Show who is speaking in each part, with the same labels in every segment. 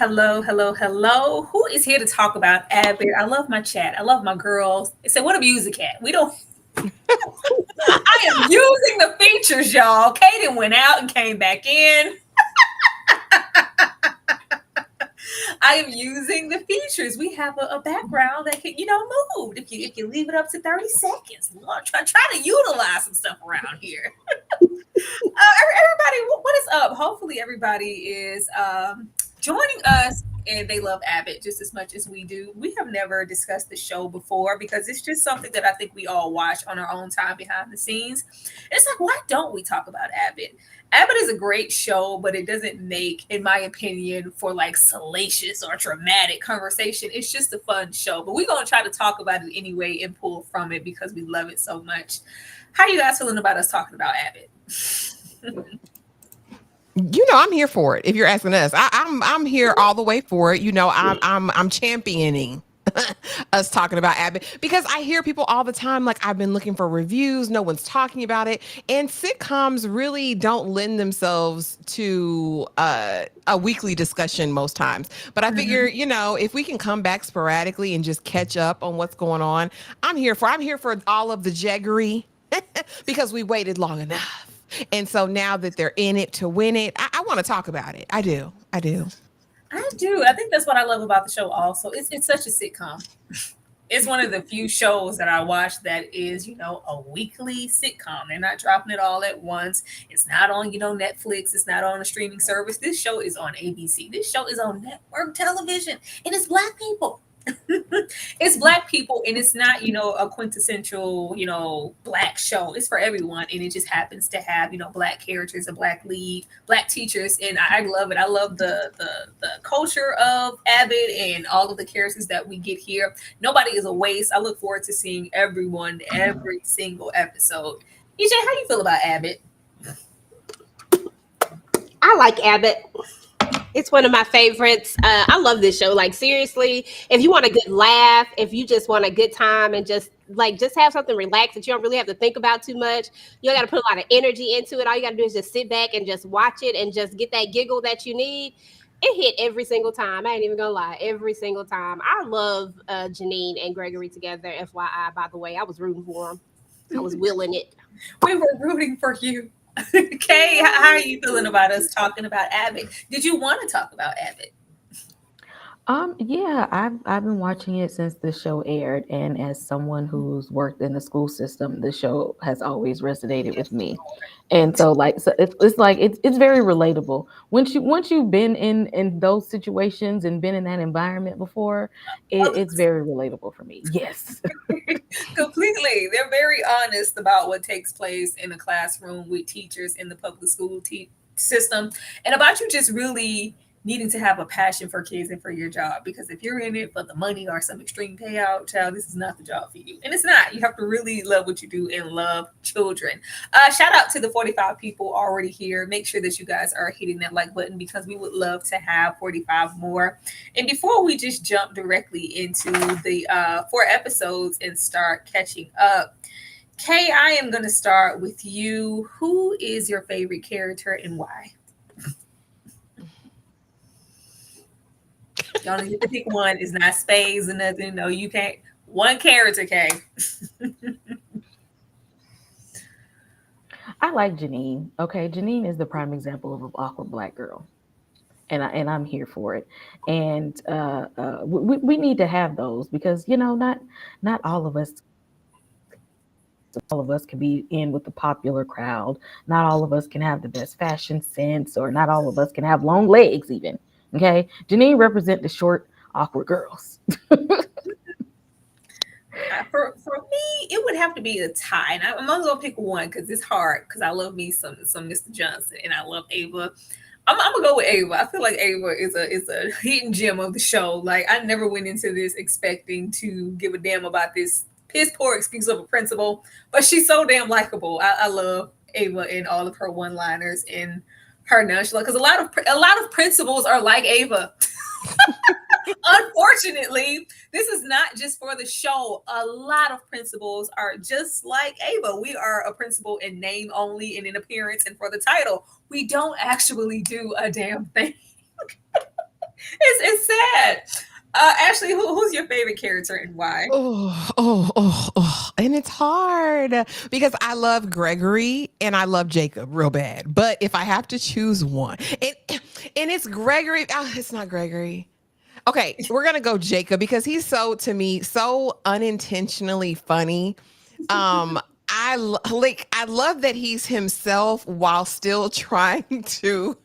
Speaker 1: Hello, hello, hello. Who is here to talk about Abbott? I love my chat. I love my girls. They said, what a music cat. We don't, I am using the features, y'all. Kaden went out and came back in. I am using the features. We have a background that can, move if you leave it up to 30 seconds. Lord, try to utilize some stuff around here. Everybody, what is up? Hopefully, everybody is joining us and they love Abbott just as much as we do. We have never discussed the show before because it's just something that I think we all watch on our own time behind the scenes. It's like, why don't we talk about Abbott? Abbott is a great show, but it doesn't make, in my opinion, for like salacious or dramatic conversation. It's just a fun show, but we're going to try to talk about it anyway and pull from it because we love it so much. How are you guys feeling about us talking about Abbott?
Speaker 2: I'm here for it. If you're asking us, I'm here all the way for it. I'm championing us talking about Abbott because I hear people all the time like I've been looking for reviews, no one's talking about it, and sitcoms really don't lend themselves to a weekly discussion most times. But I figure, if we can come back sporadically and just catch up on what's going on, I'm here for all of the jaggery because we waited long enough. And so now that they're in it to win it, I want to talk about it. I do. I do.
Speaker 1: I do. I think that's what I love about the show also. It's such a sitcom. It's one of the few shows that I watch that is, a weekly sitcom. They're not dropping it all at once. It's not on, Netflix. It's not on a streaming service. This show is on ABC. This show is on network television. And it's black people. It's black people and it's not a quintessential black show. It's for everyone and it just happens to have black characters, a black lead, black teachers, and I love it. I love the culture of Abbott and all of the characters that we get here. Nobody is a waste. I look forward to seeing everyone every single episode. EJ, how you feel about Abbott?
Speaker 3: I like Abbott. It's one of my favorites. I love this show. Like seriously, if you want a good laugh, if you just want a good time and just have something relaxed that you don't really have to think about too much, you don't got to put a lot of energy into it. All you got to do is just sit back and just watch it and just get that giggle that you need. It hit every single time. I ain't even gonna lie, every single time. I love Janine and Gregory together. FYI, by the way, I was rooting for them. I was willing it.
Speaker 1: We were rooting for you. Kay, how are you feeling about us talking about Abbott? Did you want to talk about Abbott?
Speaker 4: Yeah, I've been watching it since the show aired, and as someone who's worked in the school system, the show has always resonated with me. And so it's very relatable. Once you've been in those situations and been in that environment before, it's very relatable for me. Yes.
Speaker 1: Completely. They're very honest about what takes place in the classroom with teachers in the public school system and about you just really needing to have a passion for kids and for your job. Because if you're in it for the money or some extreme payout, child, this is not the job for you. And it's not. You have to really love what you do and love children. Shout out to the 45 people already here. Make sure that you guys are hitting that like button because we would love to have 45 more. And before we just jump directly into the 4 episodes and start catching up, Kay, I am going to start with you. Who is your favorite character and why? Y'all need to pick one. It's not spades or nothing. No, you can't. One character, Kay.
Speaker 4: I like Janine. Okay, Janine is the prime example of an awkward black girl, and I'm here for it. And we need to have those because not all of us can be in with the popular crowd. Not all of us can have the best fashion sense, or not all of us can have long legs even. Okay, Janine represent the short, awkward girls.
Speaker 1: For me, it would have to be a tie. And I'm only gonna pick one because it's hard. Because I love me some Mr. Johnson and I love Ava. I'm gonna go with Ava. I feel like Ava is a hidden gem of the show. Like I never went into this expecting to give a damn about this piss poor excuse of a principal, but she's so damn likable. I love Ava and all of her one liners and her nonchalant. Because a lot of principals are like Ava. Unfortunately, this is not just for the show. A lot of principals are just like Ava. We are a principal in name only and in appearance and for the title. We don't actually do a damn thing. It's sad. Ashley, who's your favorite character and why?
Speaker 2: And it's hard because I love Gregory and I love Jacob real bad. But if I have to choose one, and it's Gregory, it's not Gregory. Okay, we're gonna go Jacob because he's to me so unintentionally funny. I love that he's himself while still trying to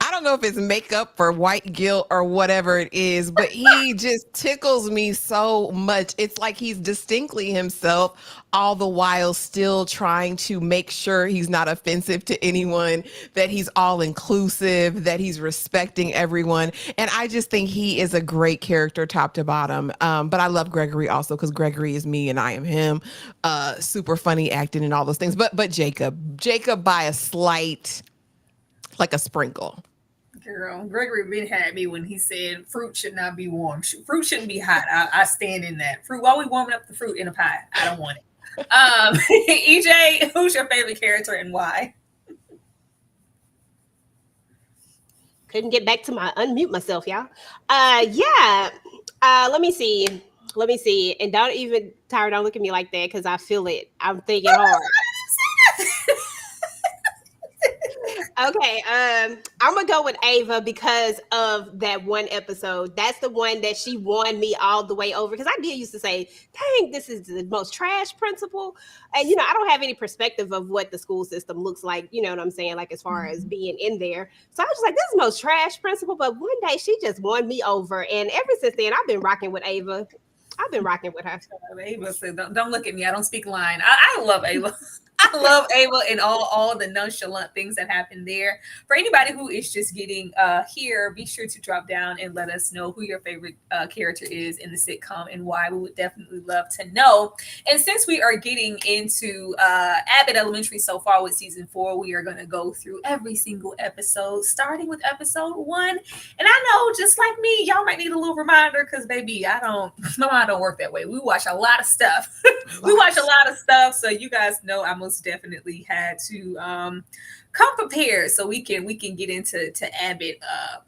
Speaker 2: I don't know if it's makeup for white guilt or whatever it is, but he just tickles me so much. It's like he's distinctly himself, all the while still trying to make sure he's not offensive to anyone, that he's all inclusive, that he's respecting everyone. And I just think he is a great character top to bottom. But I love Gregory also because Gregory is me and I am him. Super funny acting and all those things. But Jacob by a slight, like a sprinkle.
Speaker 1: Girl, Gregory Ben had me when he said fruit should not be warm. Fruit shouldn't be hot. I stand in that. Fruit, why are we warming up the fruit in a pie? I don't want it. EJ, who's your favorite character and why?
Speaker 3: Couldn't get back to my unmute myself, y'all. Let me see. And don't even, Tyra, don't look at me like that because I feel it. I'm thinking hard. Okay, I'm gonna go with Ava because of that one episode. That's the one that she won me all the way over because I did used to say, dang, this is the most trash principal. And I don't have any perspective of what the school system looks like, you know what I'm saying, like as far as being in there. So I was just like, this is the most trash principal, but one day she just won me over. And ever since then, I've been rocking with Ava. I've been rocking with her.
Speaker 1: Ava said, don't look at me. I don't speak line. I love Ava. I love Ava and all the nonchalant things that happen there. For anybody who is just getting here, be sure to drop down and let us know who your favorite character is in the sitcom and why. We would definitely love to know. And since we are getting into Abbott Elementary so far with season 4, we are going to go through every single episode, starting with episode 1. And I know, just like me, y'all might need a little reminder because, baby, my mind don't work that way. We watch a lot of stuff. So you guys know I most definitely had to come prepared so we can get into Abbott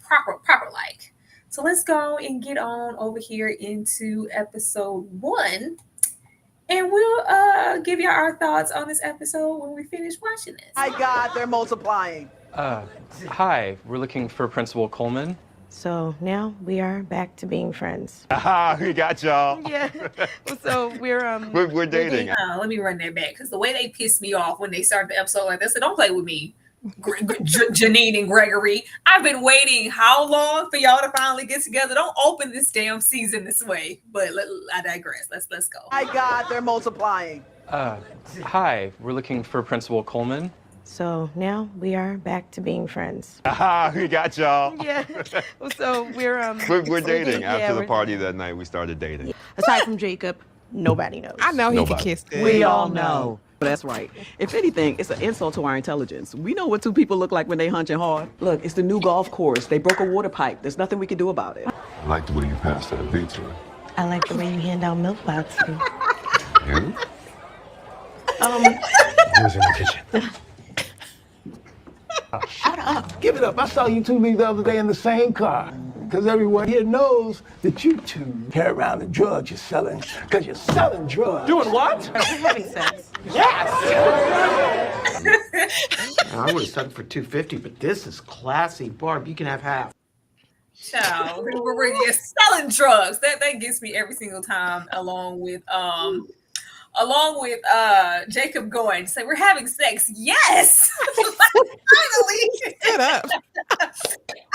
Speaker 1: proper like. So let's go and get on over here into episode 1, and we'll give you our thoughts on this episode when we finish watching this.
Speaker 5: My God, they're multiplying.
Speaker 6: Hi, we're looking for Principal Coleman.
Speaker 7: So now we are back to being friends.
Speaker 8: Aha, we got y'all.
Speaker 7: Yeah. So we're
Speaker 8: dating.
Speaker 1: Let me run that back because the way they pissed me off when they started the episode like this, so don't play with me, Janine and Gregory. I've been waiting how long for y'all to finally get together? Don't open this damn season this way. But I digress. Let's go.
Speaker 5: My God, they're multiplying.
Speaker 6: Hi, we're looking for Principal Coleman.
Speaker 7: So now we are back to being friends.
Speaker 8: Aha, we got y'all.
Speaker 7: Yeah. So
Speaker 8: we're dating. After the party that night, we started dating.
Speaker 7: Aside from Jacob, nobody knows.
Speaker 2: I know he can kiss it.
Speaker 5: We all know. That's right. If anything, it's an insult to our intelligence. We know what two people look like when they hunching hard. Look, it's the new golf course. They broke a water pipe. There's nothing we can do about it.
Speaker 9: I like the way you pass that pizza.
Speaker 7: I like the way you hand out milk boxes.
Speaker 9: You?
Speaker 6: Who's in the kitchen?
Speaker 7: Shut up.
Speaker 10: Give it up. I saw you two leave the other day in the same car. Because everyone here knows that you two carry around the drugs you're selling. Because you're selling drugs.
Speaker 5: Doing what?
Speaker 7: We're having sex.
Speaker 10: Yes!
Speaker 11: I would have settled for $250, but this is classy. Barb, you can have half.
Speaker 1: Child, we're selling drugs. That gets me every single time, along with Jacob going to say we're having sex. Yes. Finally.
Speaker 2: Shut up.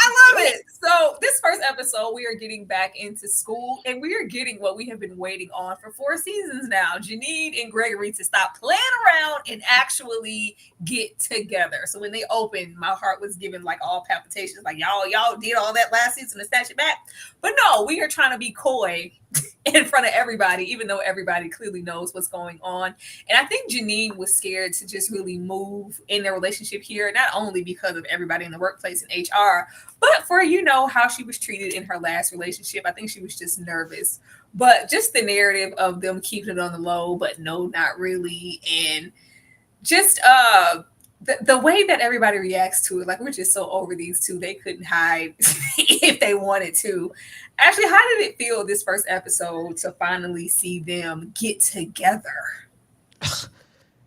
Speaker 1: I love it. So this first episode, we are getting back into school, and we are getting what we have been waiting on for 4 seasons now. Janine and Gregory to stop playing around and actually get together. So when they opened, my heart was giving like all palpitations, like y'all did all that last season to snatch it back. But no, we are trying to be coy in front of everybody, even though everybody clearly knows what's going on. And I think Janine was scared to just really move in their relationship here, not only because of everybody in the workplace and HR, but for, how she was treated in her last relationship. I think she was just nervous. But just the narrative of them keeping it on the low, but no, not really. And just the way that everybody reacts to it, like we're just so over these two, they couldn't hide if they wanted to. Actually, how did it feel this first episode to finally see them get together?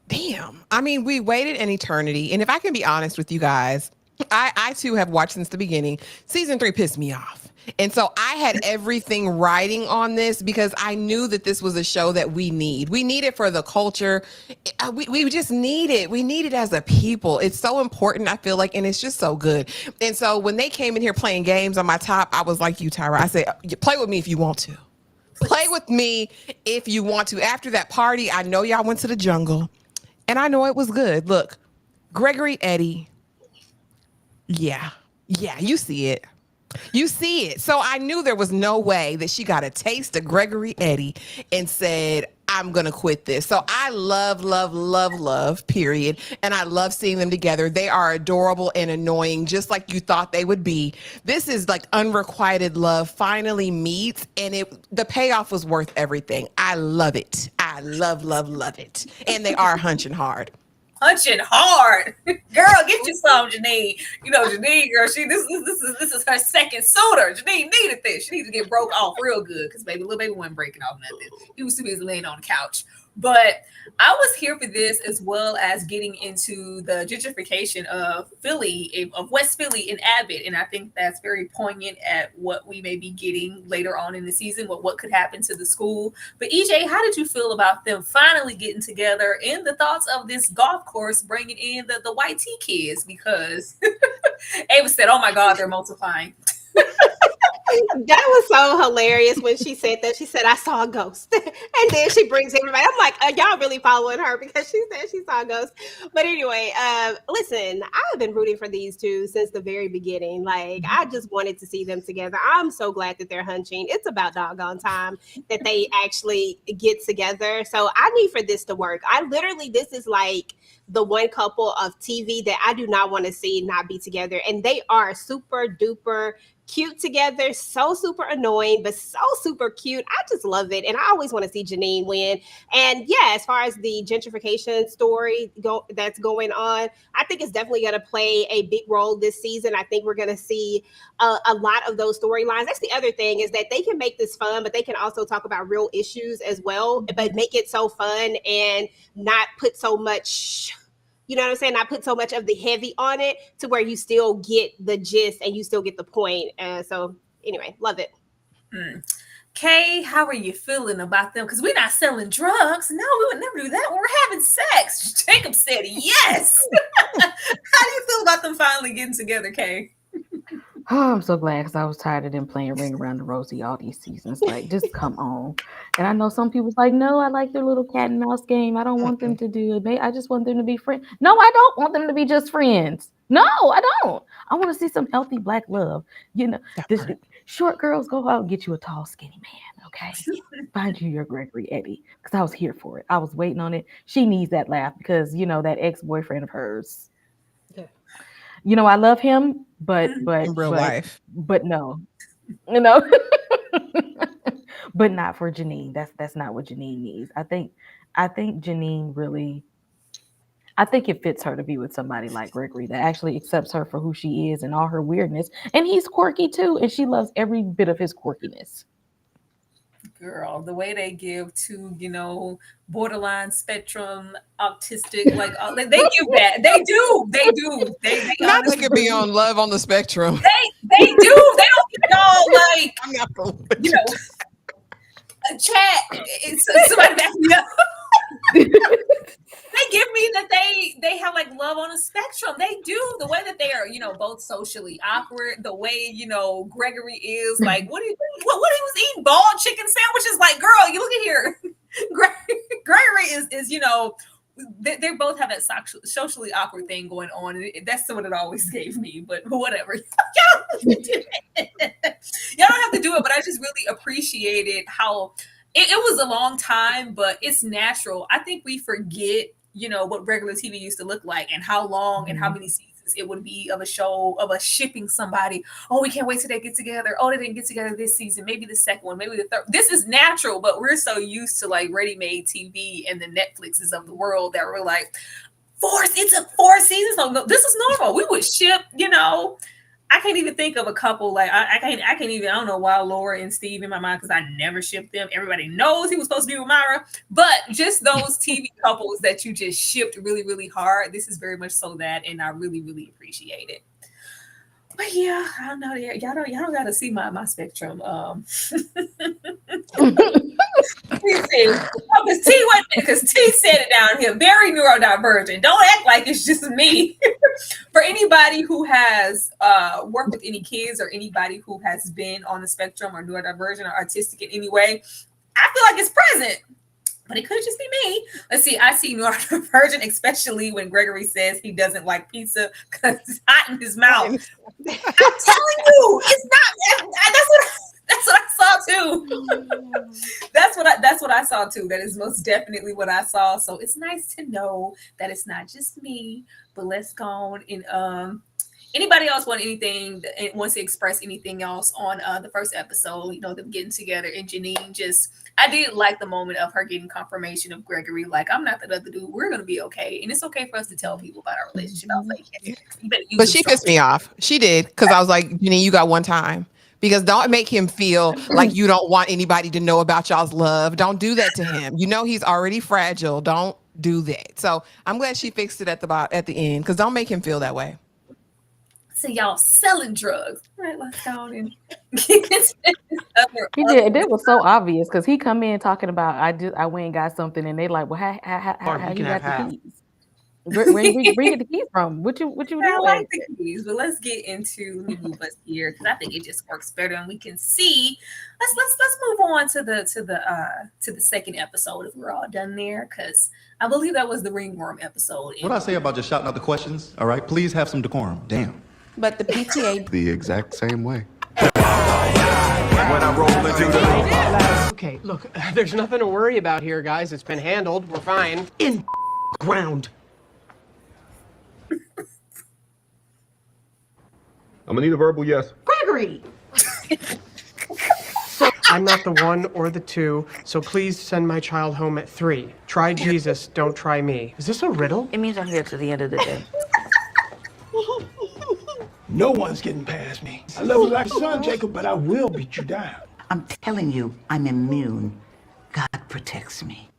Speaker 2: Damn. I mean, we waited an eternity. And if I can be honest with you guys, I too have watched since the beginning. Season 3 pissed me off. And so I had everything riding on this because I knew that this was a show that we need. We need it for the culture. We just need it. We need it as a people. It's so important, I feel like, and it's just so good. And so when they came in here playing games on my top, I was like you, Tyra. I said, play with me if you want to. Play with me if you want to. After that party, I know y'all went to the jungle, and I know it was good. Look, Gregory Eddie. Yeah, you see it. You see it. So I knew there was no way that she got a taste of Gregory Eddie and said, I'm going to quit this. So I love, period. And I love seeing them together. They are adorable and annoying, just like you thought they would be. This is like unrequited love finally meets, and the payoff was worth everything. I love it. I love it. And they are hunching hard.
Speaker 1: Punching hard, girl. Get you some, Janine. You know, Janine, girl. This is her second suitor. Janine needed this. She needed to get broke off real good because little baby wasn't breaking off nothing. He was too busy laying on the couch. But I was here for this as well as getting into the gentrification of Philly, of West Philly and Abbott. And I think that's very poignant at what we may be getting later on in the season, what could happen to the school. But EJ, how did you feel about them finally getting together and the thoughts of this golf course bringing in the white tea kids? Because Ava said, oh my God, they're multiplying.
Speaker 3: That was so hilarious when she said that. She said, I saw a ghost. And then she brings everybody. I'm like, y'all really following her because she said she saw a ghost. But anyway, listen, I've been rooting for these two since the very beginning. Like, I just wanted to see them together. I'm so glad that they're hunching. It's about doggone time that they actually get together. So I need for this to work. This is like the one couple of TV that I do not want to see not be together. And they are super duper cute together, so super annoying, but so super cute. I just love it. And I always want to see Janine win. And yeah, as far as the gentrification story that's going on, I think it's definitely going to play a big role this season. I think we're going to see a lot of those storylines. That's the other thing, is that they can make this fun, but they can also talk about real issues as well, but make it so fun and not put so much, you know what I'm saying? Not put so much of the heavy on it to where you still get the gist and you still get the point. So anyway, love it.
Speaker 1: Kay, how are you feeling about them? Because we're not selling drugs. No, we would never do that when we're having sex. Jacob said yes. How do you feel about them finally getting together, Kay?
Speaker 4: Oh, I'm so glad, because I was tired of them playing Ring Around the Rosie all these seasons. Like, just come on. And I know some people's like, no, I like their little cat and mouse game. I don't want them to do it. I just want them to be friends. No, I don't want them to be just friends. No, I don't. I want to see some healthy Black love. You know, short girls, go out and get you a tall, skinny man, okay? Find you your Gregory Eddie, because I was here for it. I was waiting on it. She needs that laugh because, you know, that ex-boyfriend of hers. You know, I love him, but in real life, but no, you know, but not for Janine. That's not what Janine needs. I think Janine really, I think it fits her to be with somebody like Gregory that actually accepts her for who she is and all her weirdness. And he's quirky too, and she loves every bit of his quirkiness.
Speaker 1: Girl, the way they give to, you know, borderline spectrum, autistic, like they give that. They do. They
Speaker 2: not to be on Love on the Spectrum.
Speaker 1: They do. They don't get it all like, I'm not going, you know, a chat. It's somebody back me up. They give me that they have like love on a spectrum. They do. The way that they are, you know, both socially awkward. The way, you know, Gregory is like, what he was eating bald chicken sandwiches. Like, girl, you look at here. Gregory is, you know, they both have that socially awkward thing going on. And that's what it always gave me. But whatever. Y'all don't have to do it. But I just really appreciated how it was a long time, but it's natural. I think we forget, you know, what regular TV used to look like and how long and how many seasons it would be of a show, of us shipping somebody. Oh, we can't wait till they get together. Oh, they didn't get together this season. Maybe the second one, maybe the third. This is natural, but we're so used to like ready-made TV and the Netflixes of the world that we're like, It took 4 seasons. So this is normal. We would ship, I can't even think of a couple like I can't even. I don't know why Laura and Steve in my mind because I never shipped them. Everybody knows he was supposed to be with Myra, but just those TV couples that you just shipped really, really hard. This is very much so that, and I really, really appreciate it. But yeah, I don't know. Y'all don't got to see my spectrum. Because T said it down here, very neurodivergent. Don't act like it's just me. For anybody who has worked with any kids or anybody who has been on the spectrum or neurodivergent or artistic in any way, I feel like it's present. But it could just be me. Let's see. I see neurodivergent, especially when Gregory says he doesn't like pizza because it's hot in his mouth. I'm telling you, it's not. That's what I saw too. That's what I saw too. That is most definitely what I saw. So it's nice to know that it's not just me. But let's go on and anybody else wants to express anything else on the first episode? Them getting together and Janine I did like the moment of her getting confirmation of Gregory. Like, I'm not that other dude. We're gonna be okay, and it's okay for us to tell people about our relationship. I was like, yes,
Speaker 2: but she pissed me off. She did because I was like, Janine, you got one time. Because don't make him feel like you don't want anybody to know about y'all's love. Don't do that to him. He's already fragile. Don't do that. So I'm glad she fixed it at the end because don't make him feel that way.
Speaker 1: So y'all selling drugs. All right, let's go and get into
Speaker 4: He did. It was so obvious because he come in talking about I went and got something and they like, well, how you got the keys? Where you get the keys from? What you doing?
Speaker 1: I like the keys, but let's get into the move us here because I think it just works better and we can see. Let's move on to the second episode if we're all done there because I believe that was the Ringworm episode.
Speaker 12: What I say about just shouting out the questions? All right, please have some decorum. Damn.
Speaker 7: But the PTA
Speaker 8: the exact same way.
Speaker 13: Okay, look, there's nothing to worry about here, guys. It's been handled. We're fine.
Speaker 11: In ground.
Speaker 8: I'm gonna need a verbal yes.
Speaker 7: Gregory.
Speaker 13: I'm not the one or the two, so please send my child home at 3. Try Jesus, don't try me. Is this a riddle?
Speaker 7: It means I'm here to the end of the day.
Speaker 10: No one's getting past me. I love you like a son, Jacob, but I will beat you down.
Speaker 14: I'm telling you, I'm immune. God protects me.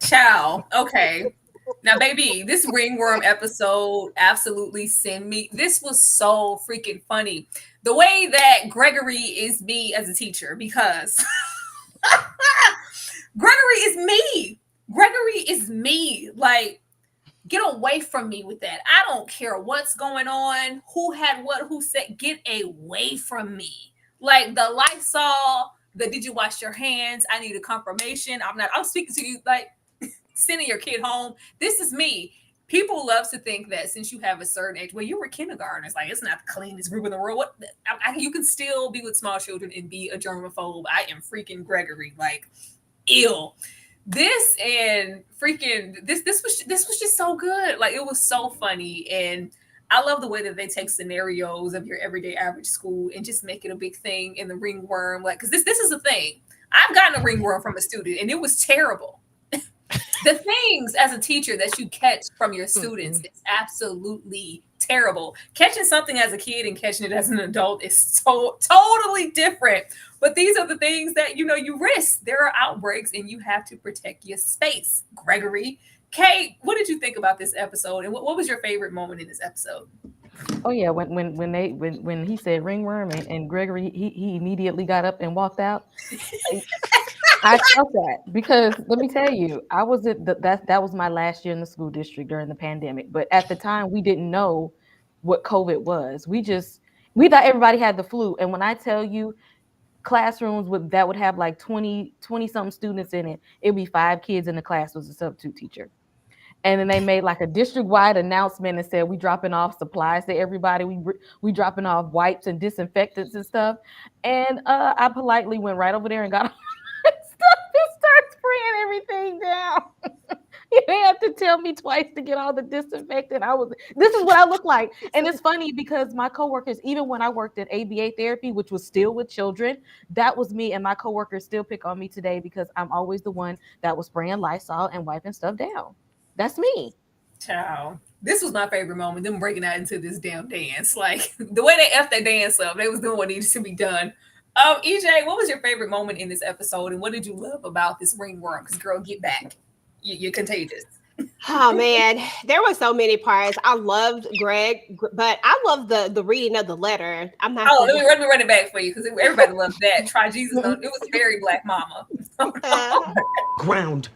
Speaker 1: Ciao. Okay. Now, baby, this Ringworm episode absolutely sent me. This was so freaking funny. The way that Gregory is me as a teacher, because Gregory is me. Gregory is me. Like, get away from me with that. I don't care what's going on, who had what, who said, get away from me. Like the Lysol, did you wash your hands? I need a confirmation. I'm speaking to you like sending your kid home. This is me. People love to think that since you have a certain age, well, you were kindergarten. It's like, it's not the cleanest group in the world. You can still be with small children and be a germaphobe. I am freaking Gregory, like ill. This and freaking this was just so good. Like, it was so funny. And I love the way that they take scenarios of your everyday average school and just make it a big thing in the Ringworm. Like, because this is a thing. I've gotten a Ringworm from a student and it was terrible. The things as a teacher that you catch from your students is absolutely terrible. Catching something as a kid and catching it as an adult is so totally different. But these are the things that, you risk. There are outbreaks and you have to protect your space. Gregory. Kate, what did you think about this episode? And what was your favorite moment in this episode?
Speaker 4: Oh yeah, when he said Ringworm and Gregory, he immediately got up and walked out. I felt that because let me tell you, I was that was my last year in the school district during the pandemic. But at the time, we didn't know what COVID was. We thought everybody had the flu. And when I tell you, classrooms that would have like 20 something students in it, it'd be 5 kids in the class was a substitute teacher. And then they made like a district-wide announcement and said, we dropping off supplies to everybody. We dropping off wipes and disinfectants and stuff. And I politely went right over there and got all my stuff and started spraying everything down. You didn't have to tell me twice to get all the disinfectant. This is what I look like. And it's funny because my coworkers, even when I worked at ABA therapy, which was still with children, that was me. And my coworkers still pick on me today because I'm always the one that was spraying Lysol and wiping stuff down. That's me.
Speaker 1: Child. This was my favorite moment, them breaking out into this damn dance. Like the way they F that dance up, they was doing what needed to be done. EJ, what was your favorite moment in this episode, and what did you love about this ringworm? Because girl, get back. You're contagious.
Speaker 3: Oh man, there were so many parts. I loved Greg, but I love the reading of the letter. I'm not.
Speaker 1: Oh, let me run it back for you because everybody loved that. Try Jesus. It was very Black Mama.
Speaker 11: Ground.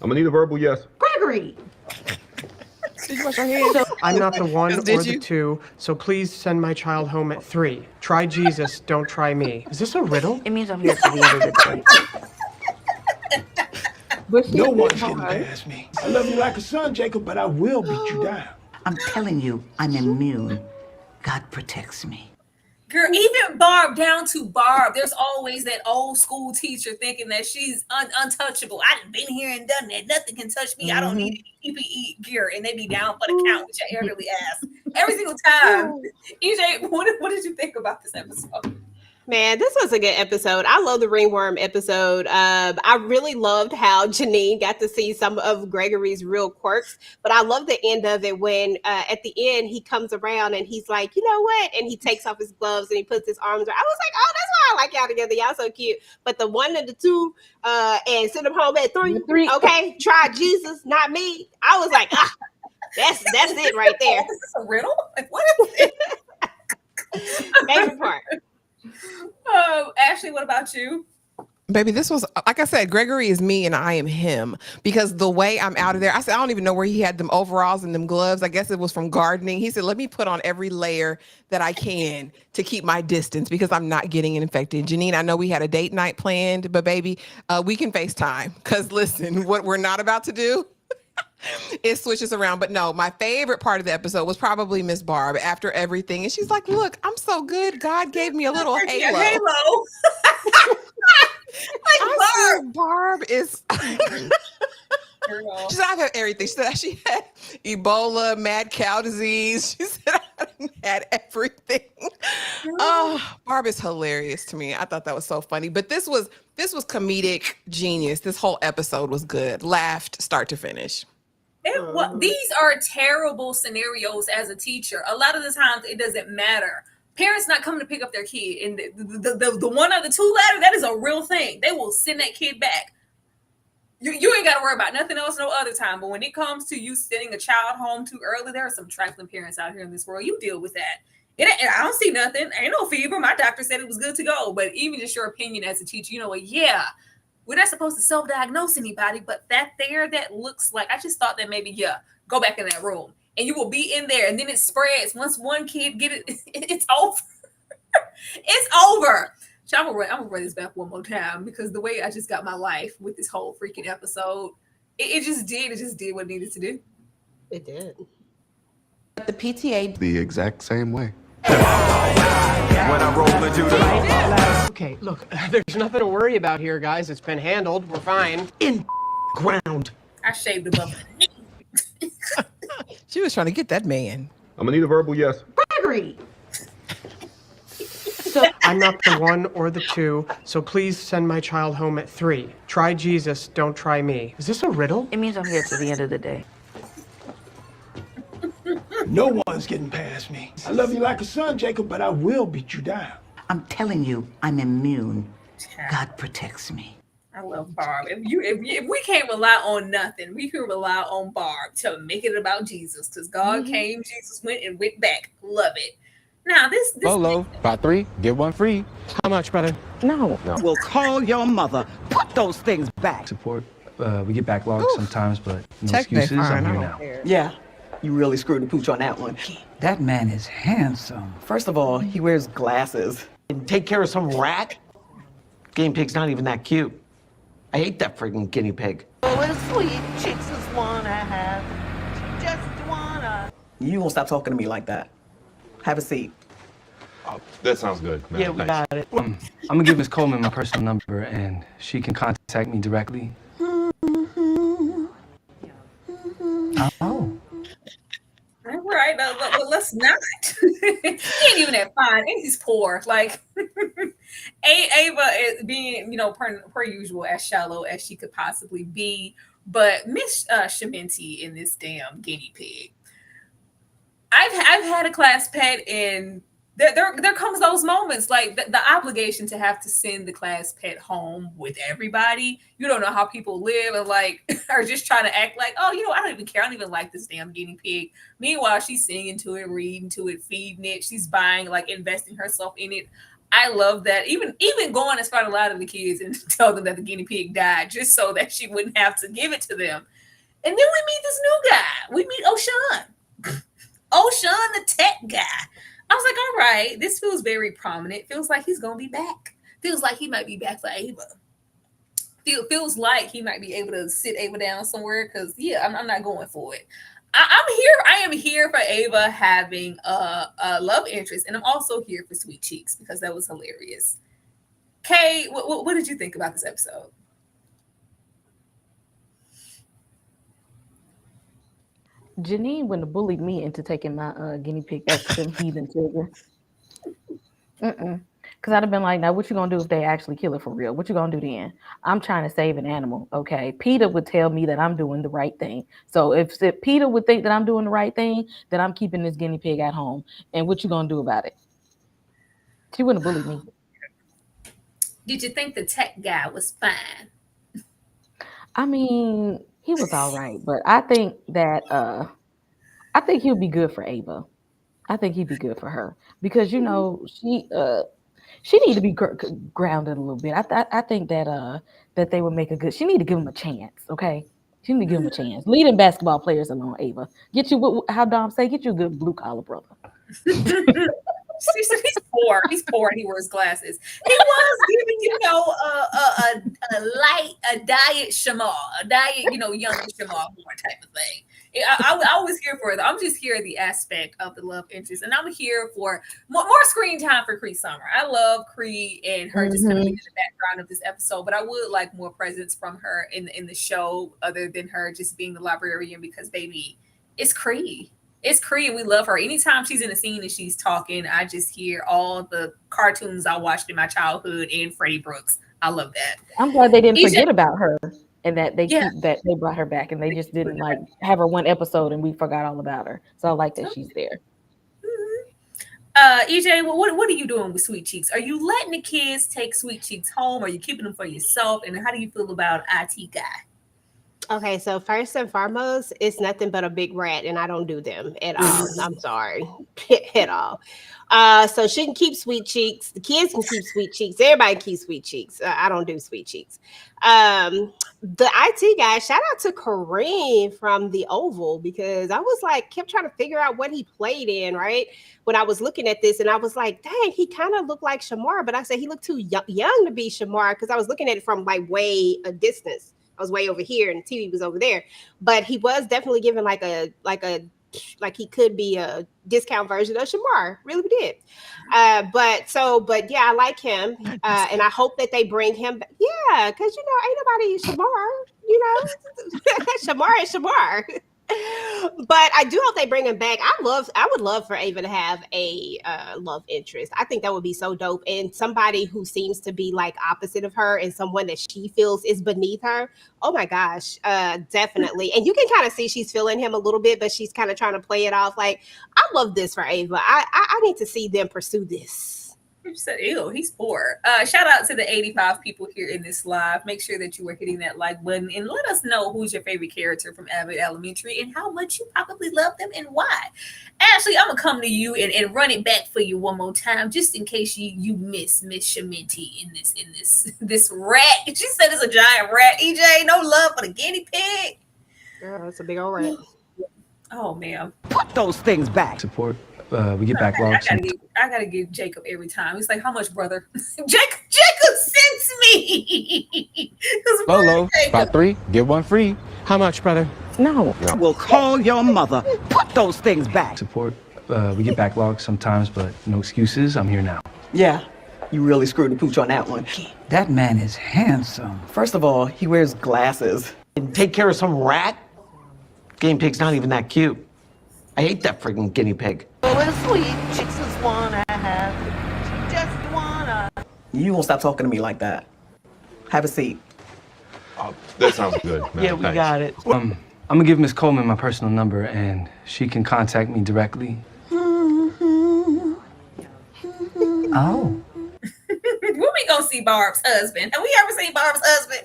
Speaker 8: I'm gonna need a verbal yes.
Speaker 14: Gregory!
Speaker 2: Did you wash your hands?
Speaker 13: I'm not the one or
Speaker 2: Did
Speaker 13: the
Speaker 2: you?
Speaker 13: two, so please send my child home at 3. Try Jesus, don't try me. Is this a riddle?
Speaker 7: It means I'm here to the end of the day.
Speaker 10: No one's getting past me. I love you like a son, Jacob, but I will beat you down.
Speaker 14: I'm telling you, I'm immune. God protects me.
Speaker 1: Girl, even Barb, down to Barb, there's always that old school teacher thinking that she's untouchable. I've been here and done that. Nothing can touch me. I don't need any PPE gear. And they be down for the count with your elderly ass every single time. EJ, what did you think about this episode?
Speaker 3: Man, this was a good episode. I love the Ringworm episode. I really loved how Janine got to see some of Gregory's real quirks, but I love the end of it when at the end he comes around and he's like, you know what? And he takes off his gloves and he puts his arms around. I was like, oh, that's why I like y'all together. Y'all so cute. But the 1 and the 2 and send them home at 3. Okay, try Jesus, not me. I was like, that's it right there.
Speaker 1: Is this a riddle? Like, what is it?
Speaker 3: Favorite part.
Speaker 1: Ashley, what about you?
Speaker 2: Baby, this was, like I said, Gregory is me and I am him, because the way I'm out of there, I said, I don't even know where he had them overalls and them gloves. I guess it was from gardening. He said, let me put on every layer that I can to keep my distance because I'm not getting infected. Janine, I know we had a date night planned, but baby, we can FaceTime because listen, what we're not about to do, it switches around. But no, my favorite part of the episode was probably Miss Barb after everything. And she's like, look, I'm so good. God gave me a little halo. Like Barb is she said, I've had everything. She said she had Ebola, mad cow disease. She said I had everything. Oh, Barb is hilarious to me. I thought that was so funny. But this was comedic genius. This whole episode was good. Laughed start to finish.
Speaker 1: These are terrible scenarios as a teacher. A lot of the times it doesn't matter. Parents not coming to pick up their kid, and the 1 or the 2 ladder, that is a real thing. They will send that kid back. You ain't got to worry about nothing else no other time. But when it comes to you sending a child home too early, there are some trifling parents out here in this world. You deal with that. I don't see nothing. Ain't no fever. My doctor said it was good to go. But even just your opinion as a teacher, you know what? Yeah, we're not supposed to self-diagnose anybody, but that looks like, I just thought that maybe, go back in that room. And you will be in there, and then it spreads. Once one kid get it, it's over. It's over. So I'm gonna run this back one more time because the way I just got my life with this whole freaking episode, it just did what it needed to do.
Speaker 3: It did.
Speaker 7: The PTA
Speaker 9: The exact same way.
Speaker 11: When I roll into the
Speaker 13: Okay, look, there's nothing to worry about here, guys. It's been handled. We're fine.
Speaker 11: in ground.
Speaker 1: I shaved above the knee.
Speaker 2: She was trying to get that man.
Speaker 8: I'm gonna need a verbal yes.
Speaker 14: Gregory!
Speaker 13: So I'm not the 1 or the 2, so please send my child home at 3. Try Jesus, don't try me. Is this a riddle?
Speaker 7: It means I'm here to the end of the day.
Speaker 10: No one's getting past me. I love you like a son, Jacob, but I will beat you down.
Speaker 14: I'm telling you, I'm immune. God protects me.
Speaker 1: I love Barb. If we can't rely on nothing, we can rely on Barb to make it about Jesus. Because God came, Jesus went, and went back. Love it. Now this
Speaker 15: Bolo, buy 3, get 1 free.
Speaker 13: How much, brother?
Speaker 7: No.
Speaker 16: We'll call your mother. Put those things back.
Speaker 6: Support. We get backlogged sometimes, but no
Speaker 2: Technically
Speaker 6: excuses.
Speaker 2: fine,
Speaker 6: I'm
Speaker 2: I
Speaker 6: here
Speaker 2: don't
Speaker 6: now.
Speaker 16: Yeah, you really screwed the pooch on that one.
Speaker 11: That man is handsome.
Speaker 16: First of all, he wears glasses.
Speaker 11: And take care of some rat? Guinea pig's not even that cute. I hate that freaking guinea pig.
Speaker 16: Oh, it's sweet chicks just wanna have. Just wanna. You won't stop talking to me like that. Have a seat.
Speaker 8: Oh, that sounds good, man.
Speaker 16: Yeah, we
Speaker 8: Thanks.
Speaker 16: got it.
Speaker 6: I'm gonna give Ms. Coleman my personal number, and she can contact me directly.
Speaker 16: Oh.
Speaker 1: All right, but let's not. He ain't even that fine, and he's poor. Like, Ava is being, per usual, as shallow as she could possibly be. But Miss Shamenti in this damn guinea pig. I've had a class pet, and there comes those moments like the obligation to have to send the class pet home with everybody. You don't know how people live and like are just trying to act like, oh, I don't even care. I don't even like this damn guinea pig. Meanwhile, she's singing to it, reading to it, feeding it. She's buying, like investing herself in it. I love that. Even going as far to lie to the kids and tell them that the guinea pig died just so that she wouldn't have to give it to them. And then we meet this new guy. We meet O'Shawn. O'Shawn, the tech guy. I was like, all right, this feels very prominent. Feels like he's going to be back. Feels like he might be back for Ava. Feels like he might be able to sit Ava down somewhere because, I'm not going for it. I'm here. I am here for Ava having a love interest, and I'm also here for Sweet Cheeks because that was hilarious. Kay, what did you think about this episode?
Speaker 4: Janine wouldn't have bullied me into taking my guinea pig back to them heathen children. Because I'd have been like, now what you gonna do if they actually kill it for real? What you gonna do then? I'm trying to save an animal, okay? Peter would tell me that I'm doing the right thing. So if Peter would think that I'm doing the right thing, then I'm keeping this guinea pig at home. And what you gonna do about it? She wouldn't have bullied me.
Speaker 1: Did you think the tech guy was fine?
Speaker 4: I mean, he was all right, but I think that I think he'll be good for Ava. I think he'd be good for her because she need to be grounded a little bit. I think that that they would make a good. She need to give him a chance. Okay, she need to give him a chance. Leading basketball players alone, Ava. Get you how Dom say. Get you a good blue collar brother.
Speaker 1: He's poor. He's poor and he wears glasses. He was giving, a diet Shamar, a diet, younger Shamar more type of thing. I was here for it. I'm just here at the aspect of the love interest, and I'm here for more screen time for Cree Summer. I love Cree and her just kind of in the background of this episode, but I would like more presence from her in the show, other than her just being the librarian. Because baby, it's Cree. It's Cree, and we love her. Anytime she's in a scene and she's talking, I just hear all the cartoons I watched in my childhood and Freddie Brooks. I love that.
Speaker 4: I'm glad they didn't forget about her and that they that they brought her back and they just didn't like have her one episode and we forgot all about her. So I like that she's there.
Speaker 1: EJ, what are you doing with Sweet Cheeks? Are you letting the kids take Sweet Cheeks home? Or are you keeping them for yourself? And how do you feel about IT Guy?
Speaker 3: Okay, so first and foremost, it's nothing but a big rat, and I don't do them at all. I'm sorry, at all. So she can keep Sweet Cheeks. The kids can keep Sweet Cheeks. Everybody keeps Sweet Cheeks. I don't do Sweet Cheeks. The IT guy, shout out to Kareem from The Oval, because I was like, kept trying to figure out what he played in, right? When I was looking at this, and I was like, dang, he kind of looked like Shamar, but I said he looked too young to be Shamar because I was looking at it from like way a distance. I was way over here and the TV was over there, but he was definitely given like he could be a discount version of Shamar. Really did. But yeah, I like him. And I hope that they bring him back. Yeah. Cause ain't nobody Shamar, Shamar is Shamar. But I do hope they bring him back. I would love for Ava to have a love interest. I think that would be so dope. And somebody who seems to be like opposite of her and someone that she feels is beneath her. Oh my gosh, definitely. And you can kind of see she's feeling him a little bit, but she's kind of trying to play it off. Like, I love this for Ava. I need to see them pursue this.
Speaker 1: You said, ew, he's poor. Shout out to the 85 people here in this live. Make sure that you are hitting that like button and let us know who's your favorite character from Abbott Elementary and how much you probably love them and why. Ashley, I'm going to come to you and run it back for you one more time, just in case you miss Miss Shamenti in this rat. She said it's a giant rat. EJ, no love for the guinea pig.
Speaker 3: Girl, it's a big old rat.
Speaker 1: Oh, man.
Speaker 11: Put those things back.
Speaker 6: Support. We get backlogs.
Speaker 1: I gotta give Jacob every time. He's like, "How much, brother?" Jacob sends me.
Speaker 15: Lolo, buy 3, get 1 free.
Speaker 13: How much, brother?
Speaker 4: No.
Speaker 11: I will call your mother. Put those things back.
Speaker 6: Support. We get backlogs sometimes, but no excuses. I'm here now.
Speaker 16: Yeah, you really screwed the pooch on that one.
Speaker 17: That man is handsome.
Speaker 16: First of all, he wears glasses.
Speaker 11: And take care of some rat? Guinea pig's not even that cute. I hate that freaking guinea pig.
Speaker 14: Oh, a sweet chicks just wanna have. She just wanna.
Speaker 16: You won't stop talking to me like that. Have a seat.
Speaker 8: That sounds good, man.
Speaker 11: Yeah, we
Speaker 8: Thanks.
Speaker 11: got it.
Speaker 6: I'm gonna give Miss Coleman my personal number, and she can contact me directly.
Speaker 17: Oh.
Speaker 1: When we gonna see Barb's husband? Have we ever seen Barb's husband?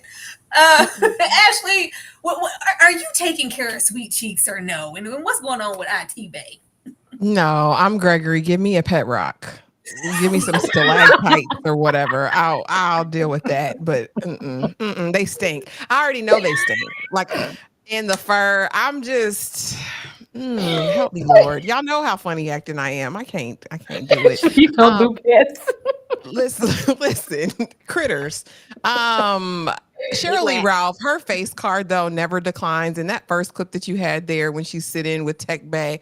Speaker 1: Ashley, are you taking care of Sweet Cheeks or no? And what's going on with IT Bay?
Speaker 2: No, I'm Gregory. Give me a pet rock. Give me some stalactites or whatever. I'll deal with that. But they stink. I already know they stink. Like in the fur. I'm just help me, Lord. Y'all know how funny acting I am. I can't do it.
Speaker 4: You don't do pets.
Speaker 2: Listen, critters. Sheryl Lee Ralph, her face card though never declines. And that first clip that you had there when she's sitting with Tech Bay,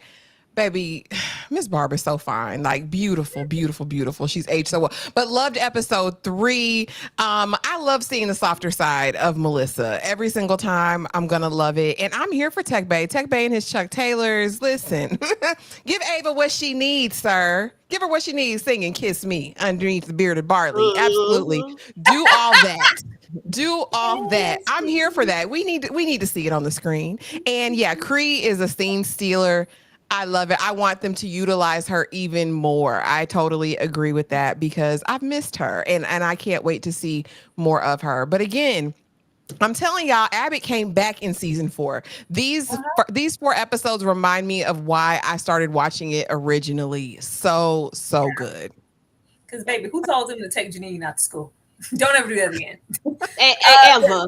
Speaker 2: baby, Miss Barb is so fine, like beautiful, beautiful, beautiful. She's aged so well. But loved episode 3. I love seeing the softer side of Melissa every single time. I'm gonna love it, and I'm here for Tech Bay. Tech Bay and his Chuck Taylors. Listen, give Ava what she needs, sir. Give her what she needs. Sing and kiss me underneath the bearded barley. Absolutely, do all that. Do all that. I'm here for that. We need to see it on the screen. And yeah, Cree is a scene stealer. I love it. I want them to utilize her even more. I totally agree with that because I've missed her and I can't wait to see more of her. But again, I'm telling y'all, Abbott came back in season 4. These 4 episodes remind me of why I started watching it originally. So good.
Speaker 1: Because baby, who told him to take Janine out to school? Don't ever do that again.
Speaker 3: Ever.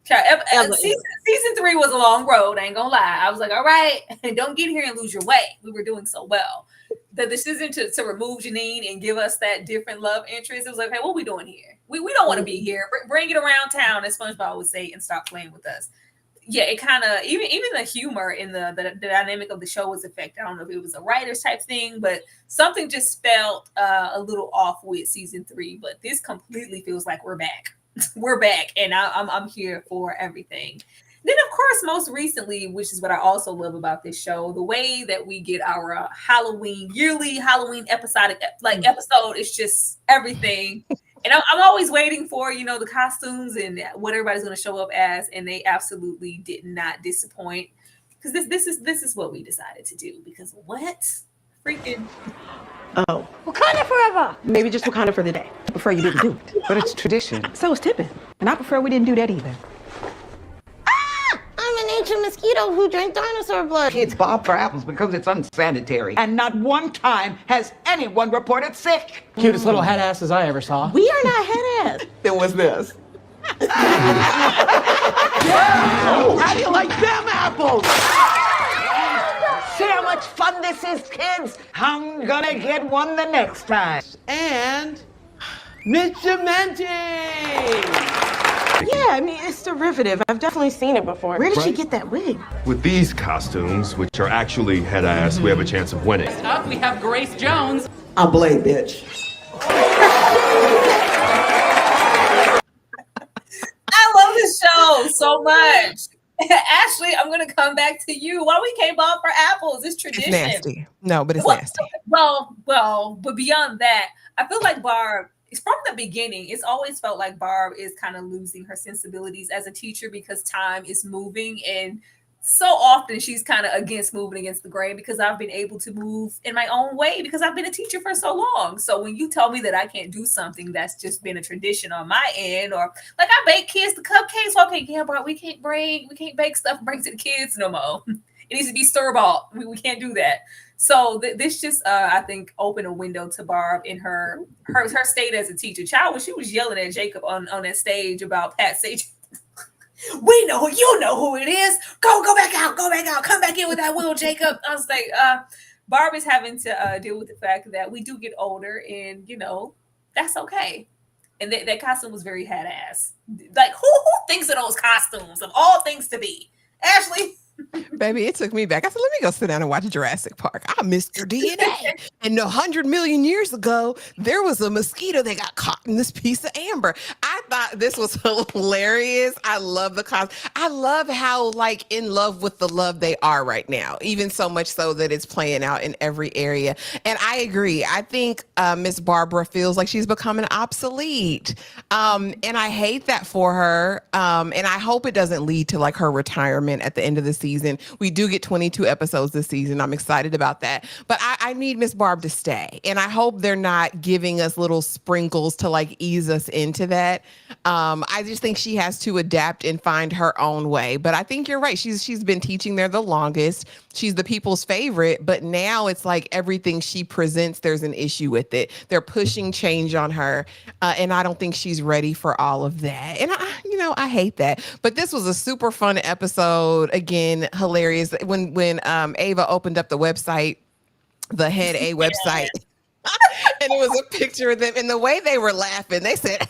Speaker 1: Season 3 was a long road. I ain't gonna lie. I was like, all right, don't get here and lose your way. We were doing so well. The decision to remove Janine and give us that different love interest, it was like, hey, what are we doing here? We don't want to be here. Bring it around town, as SpongeBob would say, and stop playing with us. Yeah, it kind of even the humor in the dynamic of the show was affected. I don't know if it was a writer's type thing, but something just felt a little off with season 3. But this completely feels like we're back. We're back, and I'm here for everything. Then, of course, most recently, which is what I also love about this show, the way that we get our yearly Halloween episode is just everything. And I'm always waiting for, the costumes and what everybody's going to show up as, and they absolutely did not disappoint. Because this is what we decided to do. Because what? Freaking...
Speaker 16: Oh.
Speaker 18: Wakanda forever.
Speaker 16: Maybe just Wakanda for the day. I prefer you didn't do it.
Speaker 18: But it's tradition.
Speaker 16: So is tipping. And I prefer we didn't do that either.
Speaker 18: I'm an ancient mosquito who drank dinosaur blood.
Speaker 17: It's Bob for apples because it's unsanitary. And not one time has anyone reported sick.
Speaker 13: Cutest little head asses I ever saw.
Speaker 18: We are not head ass.
Speaker 11: Then what's this?
Speaker 17: How do you like them apples? See how much fun this is, kids? I'm gonna get one the next time.
Speaker 11: And mockumentary.
Speaker 18: Yeah, I mean, it's derivative. I've definitely seen it before. Where did she get that wig?
Speaker 8: With these costumes, which are actually head ass, we have a chance of winning.
Speaker 19: Up, we have Grace Jones.
Speaker 16: I'm Blade, bitch.
Speaker 1: I love this show so much. Ashley, I'm going to come back to you. Why we came off for apples? It's tradition.
Speaker 2: It's nasty. No, but it's nasty.
Speaker 1: Well, but beyond that, I feel like Barb, from the beginning, it's always felt like Barb is kind of losing her sensibilities as a teacher because time is moving. And so often she's kind of moving against the grain because I've been able to move in my own way because I've been a teacher for so long. So when you tell me that I can't do something that's just been a tradition on my end, or like I bake kids the cupcakes, okay, yeah, but we can't bake stuff and bring to the kids no more. It needs to be store-bought. We can't do that. So this just, I think, opened a window to Barb in her state as a teacher. Child, when she was yelling at Jacob on that stage about Pat Sage, we know, you know who it is. Go back out, come back in with that will, Jacob. I was like, Barb is having to deal with the fact that we do get older, and that's okay. And that costume was very head ass. Like, who thinks of those costumes of all things to be? Ashley.
Speaker 2: Baby, it took me back. I said, let me go sit down and watch Jurassic Park. I missed their DNA. And 100 million years ago, there was a mosquito that got caught in this piece of amber. I thought this was hilarious. I love the cause. I love how like in love with the love they are right now, even so much so that it's playing out in every area. And I agree. I think Miss Barbara feels like she's becoming obsolete. And I hate that for her. And I hope it doesn't lead to like her retirement at the end of the season. We do get 22 episodes this season. I'm excited about that. But I need Miss Barb to stay. And I hope they're not giving us little sprinkles to like ease us into that. I just think she has to adapt and find her own way. But I think you're right. She's been teaching there the longest. She's the people's favorite. But now it's like everything she presents, there's an issue with it. They're pushing change on her. And I don't think she's ready for all of that. And I hate that. But this was a super fun episode. Again, hilarious. When Ava opened up the website, the Head A website, and it was a picture of them, and the way they were laughing, they said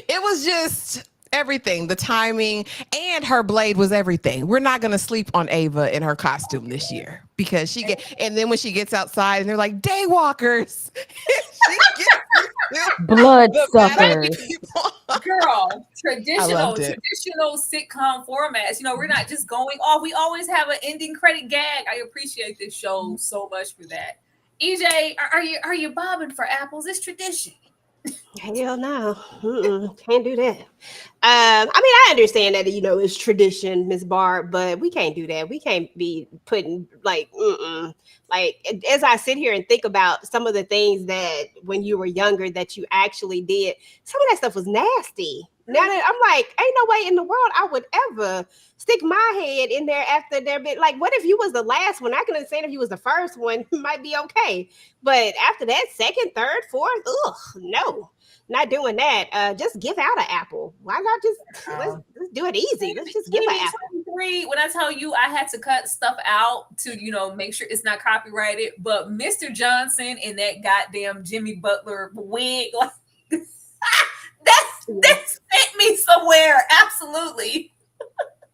Speaker 2: it was just everything. The timing and her blade was everything. We're not going to sleep on Ava in her costume this year because and then when she gets outside and they're like daywalkers,
Speaker 4: bloodsuckers.
Speaker 1: Girl, traditional sitcom formats. We're not just going off. We always have an ending credit gag. I appreciate this show so much for that. EJ, are you bobbing for apples? It's tradition.
Speaker 3: Hell no. Can't do that. I understand that, it's tradition, Miss Barb, but we can't do that. We can't be putting like as I sit here and think about some of the things that when you were younger that you actually did, some of that stuff was nasty. Now that I'm like, ain't no way in the world I would ever stick my head in there after there been like, what if you was the last one? I can understand if you was the first one, it might be okay. But after that, second, third, fourth, no, not doing that. Just give out an apple. Why not just let's do it easy? Let's just give an apple.
Speaker 1: When I tell you I had to cut stuff out to, make sure it's not copyrighted, but Mr. Johnson in that goddamn Jimmy Butler wig, like that sent me somewhere. Absolutely.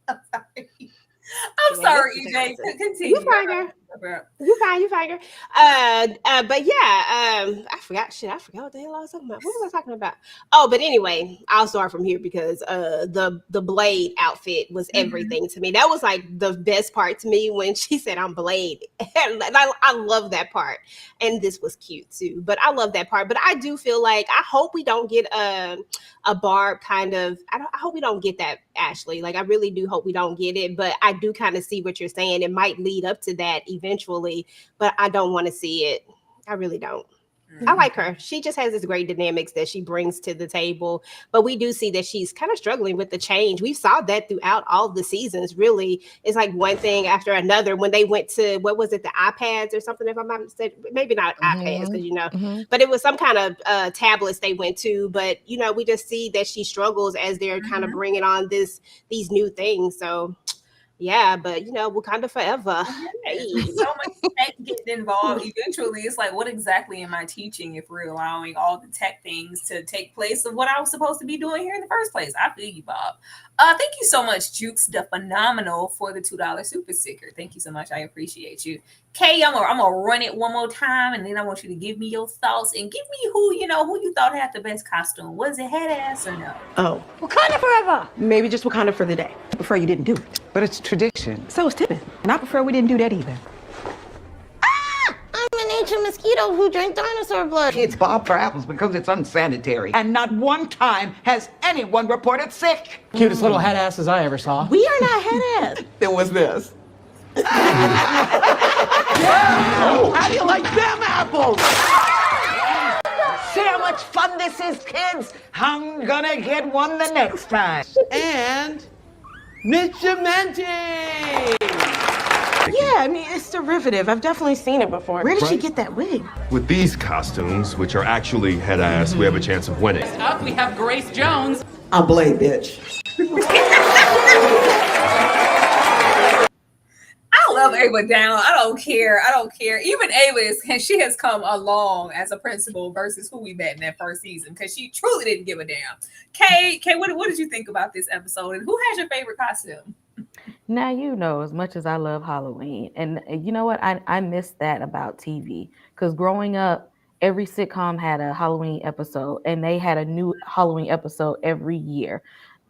Speaker 1: I'm sorry, EJ. Continue.
Speaker 3: You fine, girl. But yeah, I forgot what the hell I was talking about. What was I talking about? Oh, but anyway, I'll start from here because the Blade outfit was everything to me. That was like the best part to me when she said I'm Blade. And I love that part. And this was cute too. But I love that part. But I do feel like I hope we don't get a Barb kind of. I hope we don't get that, Ashley. Like I really do hope we don't get it. But I do kind of see what you're saying. It might lead up to that eventually, but I don't want to see it. I really don't. I like her. She just has this great dynamics that she brings to the table, but we do see that she's kind of struggling with the change. We saw that throughout all the seasons. Really, it's like one thing after another. When they went to, what was it, the iPads or something, if I'm not mistaken, maybe not iPads because but it was some kind of tablets they went to, but we just see that she struggles as they're kind of bringing on these new things. So yeah, but Wakanda forever.
Speaker 1: Hey. So much tech getting involved. Eventually, it's like, what exactly am I teaching if we're allowing all the tech things to take place of what I was supposed to be doing here in the first place? I feel you, Bob. Thank you so much, Jukes the Phenomenal, for the $2 super sticker. Thank you so much. I appreciate you. Kay, I'm gonna run it one more time, and then I want you to give me your thoughts and give me who you thought had the best costume. Was it head ass or no?
Speaker 16: Oh,
Speaker 18: Wakanda forever.
Speaker 16: maybe just Wakanda for the day. I prefer you didn't do it.
Speaker 6: But it's tradition.
Speaker 16: So is Tippin. And I prefer we didn't do that either.
Speaker 18: I'm an ancient mosquito who drank dinosaur blood.
Speaker 17: It's Bob for apples because it's unsanitary. And not one time has anyone reported sick.
Speaker 19: Cutest little head asses I ever saw.
Speaker 16: We are not head ass.
Speaker 17: Then what's this?
Speaker 11: How do you like them apples?
Speaker 17: See how much fun this is, kids? I'm gonna get one the next time.
Speaker 11: And mockumentary.
Speaker 18: Yeah, it's derivative. I've definitely seen it before.
Speaker 3: Where did she get that wig?
Speaker 8: With these costumes, which are actually head ass, we have a chance of winning.
Speaker 19: Up, we have Grace Jones.
Speaker 16: I'm Blade, bitch.
Speaker 1: I love Ava down. I don't care. Even Ava she has come along as a principal versus who we met in that first season because she truly didn't give a damn. Kay, what did you think about this episode? And who has your favorite costume?
Speaker 4: Now, you know, as much as I love Halloween, and you know what, I miss that about TV because growing up, every sitcom had a Halloween episode, and they had a new Halloween episode every year.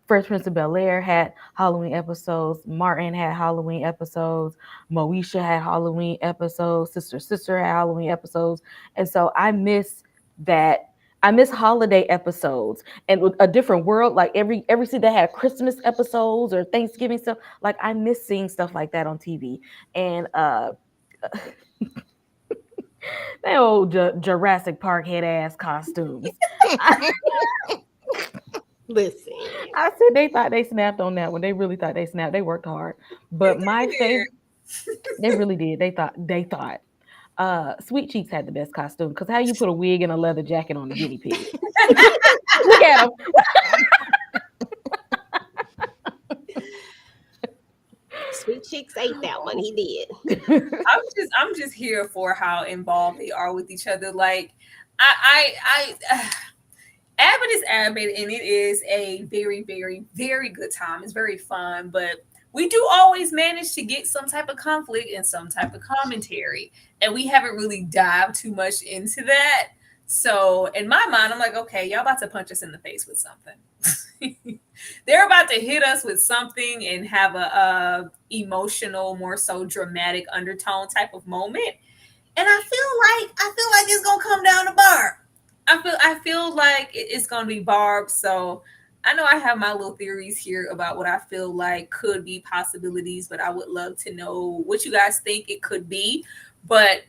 Speaker 4: Fresh Prince of Bel Air had Halloween episodes. Martin had Halloween episodes. Moesha had Halloween episodes. Sister had Halloween episodes. And so I miss that. I miss holiday episodes and with a different world. Like every city that had Christmas episodes or Thanksgiving stuff. Like I miss seeing stuff like that on TV. And that old Jurassic Park head ass costumes.
Speaker 3: Listen,
Speaker 4: I said they thought they snapped on that one. They really thought they snapped. They worked hard. But my favorite, they really did. They thought. Sweet Cheeks had the best costume because how you put a wig and a leather jacket on a guinea pig? Look at him.
Speaker 3: Sweet Cheeks ate that one. He did.
Speaker 1: I'm just here for how involved they are with each other. Like I Abbott is Abbott, and it is a very, very, very good time. It's very fun, but we do always manage to get some type of conflict and some type of commentary, and we haven't really dived too much into that. So in my mind, I'm like, okay, y'all about to punch us in the face with something. They're about to hit us with something and have a emotional, more so dramatic undertone type of moment. And I feel like it's gonna come down to Barb. I feel like it's gonna be Barb. So I know I have my little theories here about what I feel like could be possibilities, but I would love to know what you guys think it could be. But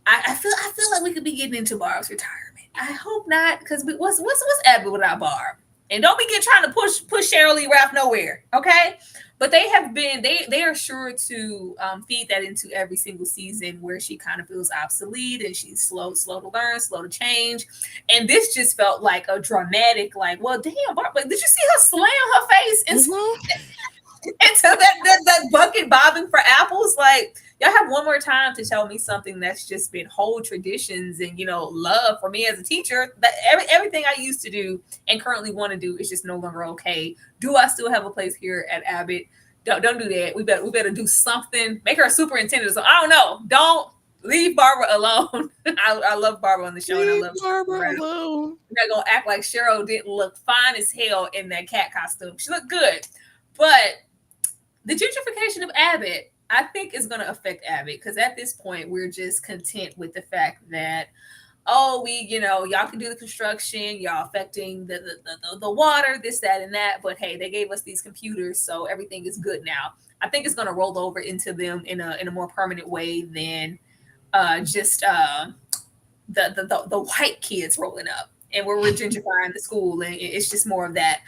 Speaker 1: I feel like we could be getting into Barb's retirement. I hope not, because what's Abbott without Barb? And don't be trying to push Sheryl Lee Ralph nowhere, okay? But they are sure to feed that into every single season where she kind of feels obsolete and she's slow to learn, slow to change. And this just felt like a dramatic, like, well, damn, Barb, did you see her slam her face into that bucket bobbing for apples? Like, y'all have one more time to tell me something that's just been whole traditions and, love for me as a teacher. That everything I used to do and currently want to do is just no longer okay. Do I still have a place here at Abbott? Don't do that. We better do something. Make her a superintendent. So I don't know. Don't leave Barbara alone. I love Barbara on the show, and I love Barbara alone. We're not gonna act like Sheryl didn't look fine as hell in that cat costume. She looked good, but the gentrification of Abbott, I think, is going to affect Abbott, because at this point we're just content with the fact that, y'all can do the construction, y'all affecting the water, this, that, and that. But hey, they gave us these computers, so everything is good now. I think it's going to roll over into them in a more permanent way than just the white kids rolling up, and we're gentrifying the school, and it's just more of that.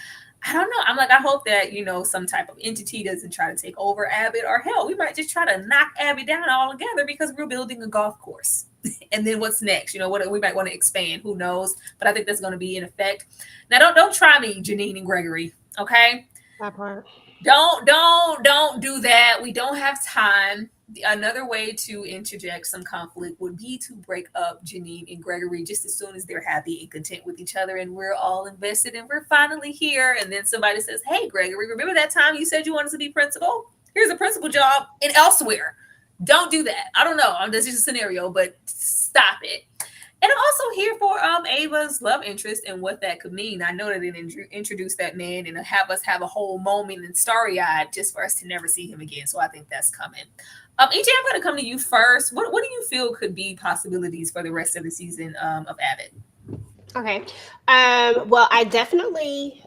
Speaker 1: I don't know. I'm like, I hope that, some type of entity doesn't try to take over Abbott, or hell, we might just try to knock Abbott down altogether because we're building a golf course. And then what's next? What we might want to expand. Who knows? But I think that's going to be in effect. Now, don't try me, Janine and Gregory. Okay.
Speaker 3: That part.
Speaker 1: Don't do that. We don't have time. Another way to interject some conflict would be to break up Janine and Gregory just as soon as they're happy and content with each other and we're all invested and we're finally here. And then somebody says, hey, Gregory, remember that time you said you wanted to be principal? Here's a principal job in elsewhere. Don't do that. I don't know. That's just a scenario, but stop it. And I'm also here for Ava's love interest and what that could mean. I know that it introduced that man and have us have a whole moment and starry-eyed just for us to never see him again. So I think that's coming. EJ, I'm going to come to you first. What do you feel could be possibilities for the rest of the season of Abbott?
Speaker 3: Okay. Well, I definitely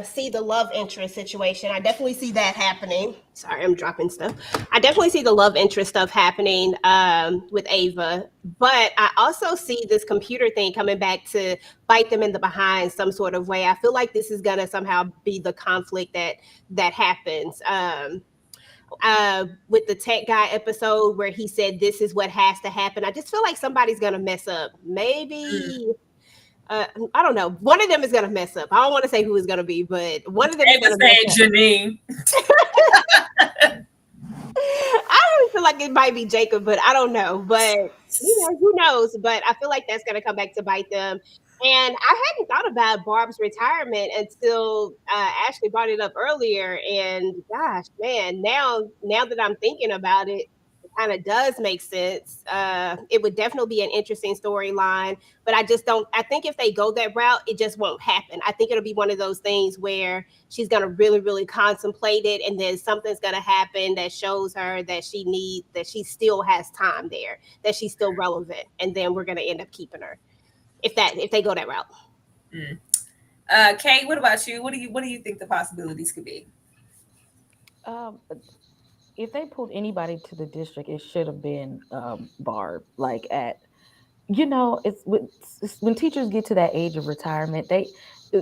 Speaker 3: see the love interest situation. I definitely see that happening. Sorry, I'm dropping stuff. I definitely see the love interest stuff happening with Ava. But I also see this computer thing coming back to bite them in the behind some sort of way. I feel like this is going to somehow be the conflict that happens. With the tech guy episode where he said this is what has to happen. I just feel like somebody's going to mess up. Maybe... I don't know. One of them is going to mess up. I don't want to say who it's going to be, but one of them is going to mess up.
Speaker 1: Janine.
Speaker 3: I don't feel like it might be Jacob, but I don't know. But who knows? But I feel like that's going to come back to bite them. And I hadn't thought about Barb's retirement until Ashley brought it up earlier. And gosh, man, now that I'm thinking about it, it kind of does make sense. It would definitely be an interesting storyline, but I just don't. I think if they go that route, it just won't happen. I think it'll be one of those things where she's gonna really, really contemplate it, and then something's gonna happen that shows her that she still has time there, that she's still relevant, and then we're gonna end up keeping her. If they go that route.
Speaker 1: Kay, what about you? What do you think the possibilities could be?
Speaker 4: If they pulled anybody to the district, it should have been Barb. Like it's when teachers get to that age of retirement,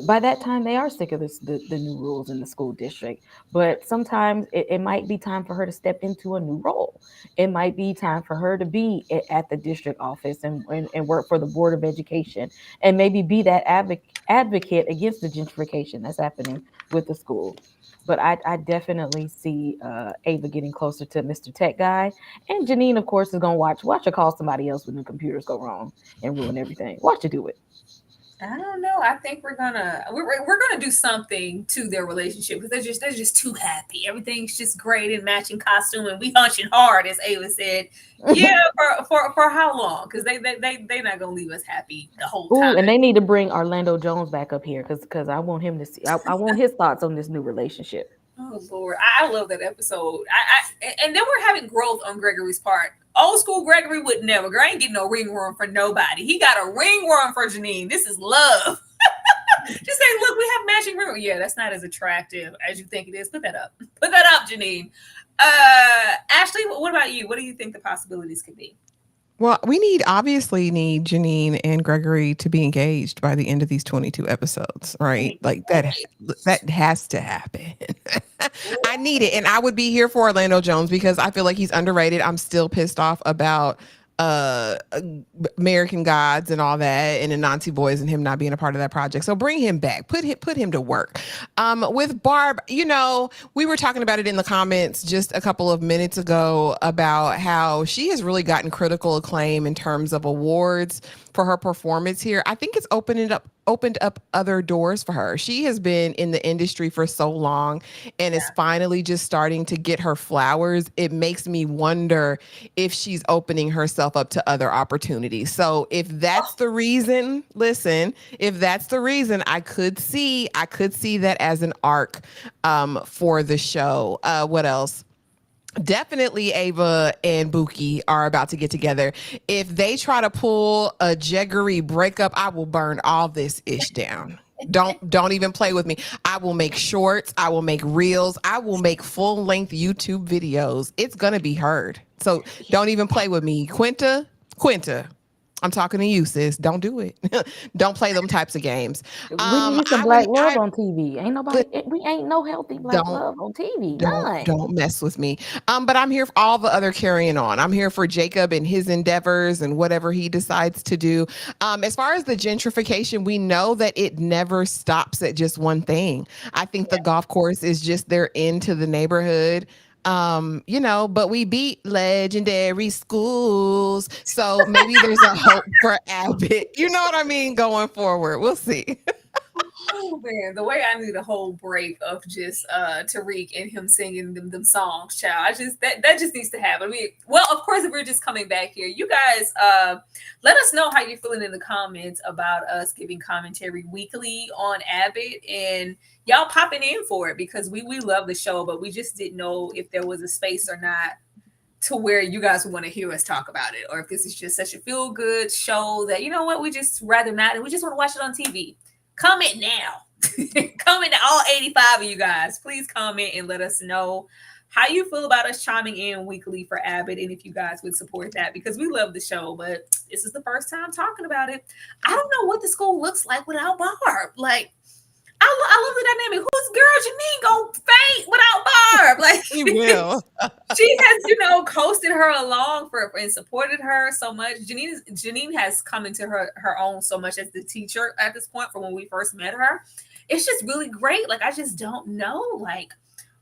Speaker 4: by that time they are sick of the new rules in the school district. But sometimes it might be time for her to step into a new role. It might be time for her to be at the district office and work for the Board of Education and maybe be that advocate against the gentrification that's happening with the school. But I definitely see Ava getting closer to Mr. Tech Guy. And Janine, of course, is going to watch her call somebody else when the computers go wrong and ruin everything. Watch her do it.
Speaker 1: I don't know. I think we're gonna do something to their relationship because they're just too happy. Everything's just great in matching costume, and we hunching hard, as Ava said. Yeah, for how long? Because they're not gonna leave us happy the whole time.
Speaker 4: Ooh, and they need to bring Orlando Jones back up here because I want him to see. I want his thoughts on this new relationship.
Speaker 1: Oh Lord, I love that episode. And then we're having growth on Gregory's part. Old school Gregory would never. Girl, I ain't getting no ringworm for nobody. He got a ringworm for Janine. This is love. Just say, look, we have matching ringworm. Yeah, that's not as attractive as you think it is. Put that up. Put that up, Janine. Ashley, what about you? What do you think the possibilities could be?
Speaker 2: Well, we obviously need Janine and Gregory to be engaged by the end of these 22 episodes, right? Like that has to happen. I need it. And I would be here for Orlando Jones because I feel like he's underrated. I'm still pissed off about American Gods and all that and Anansi Boys and him not being a part of that project. So bring him back. Put him to work. With Barb, we were talking about it in the comments just a couple of minutes ago about how she has really gotten critical acclaim in terms of awards for her performance here. I think it's opened up other doors for her. She has been in the industry for so long and is finally just starting to get her flowers. It makes me wonder if she's opening herself up to other opportunities. So if that's the reason, I could see that as an arc for the show. What else? Definitely Ava and Buki are about to get together. If they try to pull a Jeggery breakup, I will burn all this ish down. Don't even play with me. I will make shorts. I will make reels. I will make full length YouTube videos. It's going to be heard. So don't even play with me. Quinta, I'm talking to you, sis. Don't do it. Don't play them types of games.
Speaker 4: We need some black love on TV. We ain't no healthy black love on TV.
Speaker 2: Don't mess with me. But I'm here for all the other carrying on. I'm here for Jacob and his endeavors and whatever he decides to do. As far as the gentrification, we know that it never stops at just one thing. I think the golf course is just their end to the neighborhood. But we beat legendary schools. So maybe there's a hope for Abbott. You know what I mean? Going forward. We'll see.
Speaker 1: Oh man, the way I need a whole break of just Tariq and him singing them songs, child. That just needs to happen. I mean, well, of course, if we're just coming back here, you guys let us know how you're feeling in the comments about us giving commentary weekly on Abbott, and y'all popping in for it because we love the show, but we just didn't know if there was a space or not to where you guys would want to hear us talk about it, or if this is just such a feel good show that we just rather not, and we just want to watch it on TV. Comment now. Comment to all 85 of you guys. Please comment and let us know how you feel about us chiming in weekly for Abbott and if you guys would support that because we love the show, but this is the first time talking about it. I don't know what the school looks like without Barb. Like, I love the dynamic. Who's girl Janine gonna faint without Barb? Like
Speaker 2: she will.
Speaker 1: She has, coasted her along and supported her so much. Janine has come into her own so much as the teacher at this point from when we first met her. It's just really great. Like I just don't know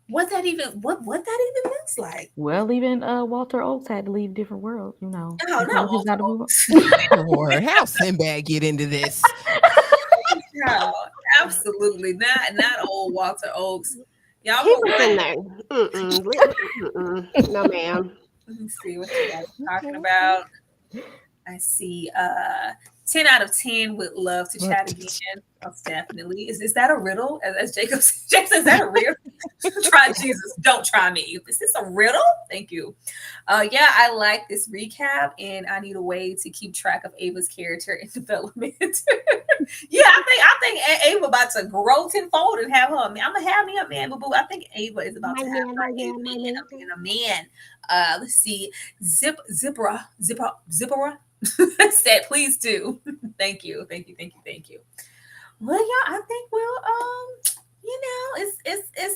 Speaker 1: what that even looks like.
Speaker 4: Well, even Walter Oates had to leave Different World,
Speaker 1: Oh no,
Speaker 2: Lord, how Sinbad get into this?
Speaker 1: No, absolutely not old Walter Oakes. Y'all
Speaker 3: He
Speaker 1: go
Speaker 3: was in
Speaker 1: right.
Speaker 3: there. No, ma'am.
Speaker 1: Let me see what you guys are talking about. I see 10 out of 10 would love to chat again. Most definitely. Is that a riddle? As Jacob says, is that a riddle? Try Jesus, don't try me. Is this a riddle? Thank you. Yeah, I like this recap, and I need a way to keep track of Ava's character and development. Yeah, I think Ava about to grow tenfold and have her. I'm gonna have me a man, boo boo. I think Ava is about to have her a man. Let's see, Zippera said, please do. Thank you. Well, yeah, I think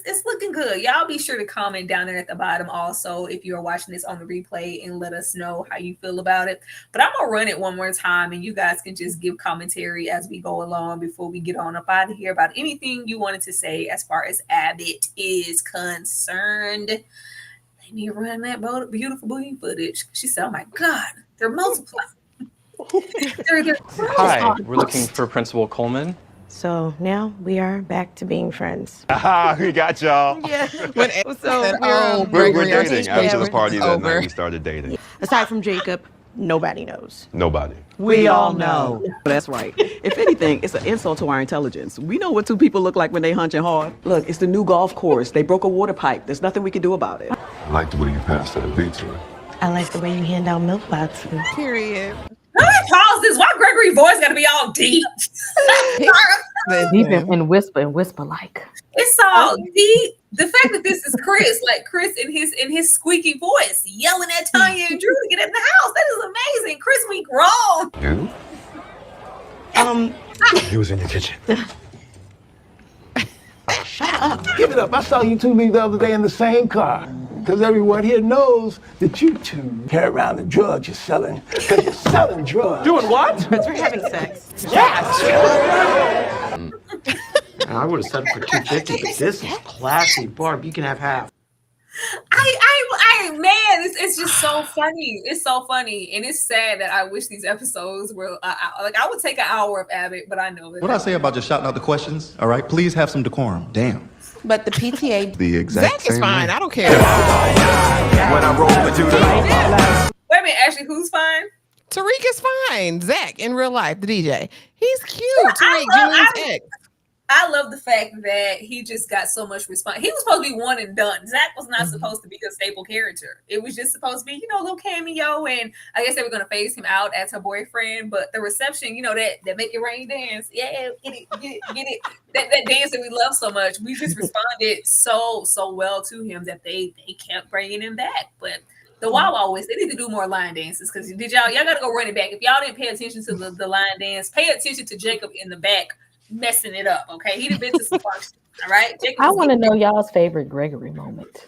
Speaker 1: it's looking good. Y'all be sure to comment down there at the bottom also if you're watching this on the replay and let us know how you feel about it. But I'm gonna run it one more time and you guys can just give commentary as we go along before we get on up out of here about anything you wanted to say as far as Abbott is concerned. Let me run that beautiful booty footage. She said, oh my God, they're multiplying.
Speaker 6: Hi, we're looking for Principal Coleman.
Speaker 18: So now we are back to being friends.
Speaker 8: Aha, we got y'all.
Speaker 18: Yeah.
Speaker 8: We're dating. After the party that night, we started dating.
Speaker 18: Aside from Jacob, nobody knows.
Speaker 8: Nobody.
Speaker 5: We all know. That's right. If anything, it's an insult to our intelligence. We know what two people look like when they hunching hard. Look, it's the new golf course. They broke a water pipe. There's nothing we can do about it.
Speaker 9: I like the way you passed that pizza.
Speaker 18: I like the way you hand out milk boxes.
Speaker 2: Period.
Speaker 1: Let me pause this. Why Gregory's voice got to be all deep?
Speaker 4: Deep and whisper like.
Speaker 1: It's all deep. The fact that this is Chris, like Chris in his squeaky voice, yelling at Tanya and Drew to get in the house. That is amazing. Chris, we grown.
Speaker 9: You? He was in your kitchen.
Speaker 10: Shut up. Give it up. I saw you two leave the other day in the same car. Because everyone here knows that you two carry around the drugs you're selling. Because you're selling drugs.
Speaker 16: Doing what?
Speaker 18: Because we're having sex.
Speaker 16: Yes. I would have settled for $250, but this is classy. Barb, you can have half.
Speaker 1: Man, it's just so funny. It's so funny, and it's sad that I wish these episodes were I would take an hour of Abbott, but I know that.
Speaker 12: What I say about just shouting out the questions? All right, please have some decorum. Damn.
Speaker 4: But the PTA,
Speaker 12: the exact
Speaker 2: Zach is fine.
Speaker 12: way.
Speaker 2: I don't care.
Speaker 8: When I roll with you,
Speaker 1: Wait a minute, Ashley, who's fine?
Speaker 2: Tariq is fine. Zach in real life, the DJ, he's cute. Tariq, Janine's ex.
Speaker 1: I love the fact that he just got so much response. He was supposed to be one and done. Zach was not supposed to be a staple character. It was just supposed to be, a little cameo. And I guess they were going to phase him out as her boyfriend. But the reception, that Make It Rain dance. Yeah, get it. That dance that we love so much. We just responded so well to him that they kept bringing him back. But the Wawa West, they need to do more line dances. Because y'all got to go run it back. If y'all didn't pay attention to the line dance, pay attention to Jacob in the back messing it up. Okay, he'd have been to some functions. All right, Jacob,
Speaker 4: I want to know y'all's favorite Gregory moment.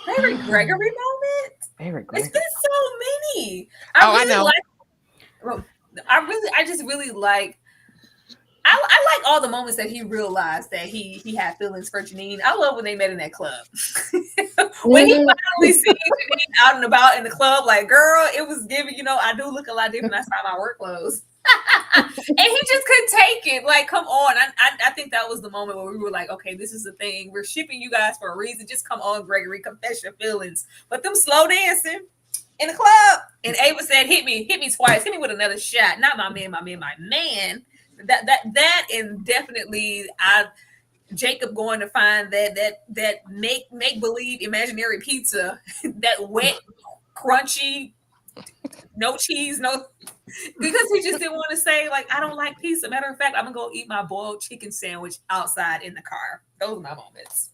Speaker 1: Favorite Gregory moment?
Speaker 4: Favorite Gregory.
Speaker 1: It's been so many.
Speaker 2: I know.
Speaker 1: I just really like. I like all the moments that he realized that he had feelings for Janine. I love when they met in that club. When he finally seen Janine out and about in the club, like, girl, it was giving, I do look a lot different outside my work clothes. And he just couldn't take it. Like, come on. I think that was the moment where we were like, okay, this is the thing. We're shipping you guys for a reason. Just come on, Gregory, confess your feelings. But them slow dancing in the club. And Ava said, hit me twice. Hit me with another shot. Not my man. That and definitely Jacob going to find that make believe imaginary pizza, that wet, crunchy, no cheese, because he just didn't want to say, like, I don't like pizza. Matter of fact, I'm gonna go eat my boiled chicken sandwich outside in the car. Those are my moments.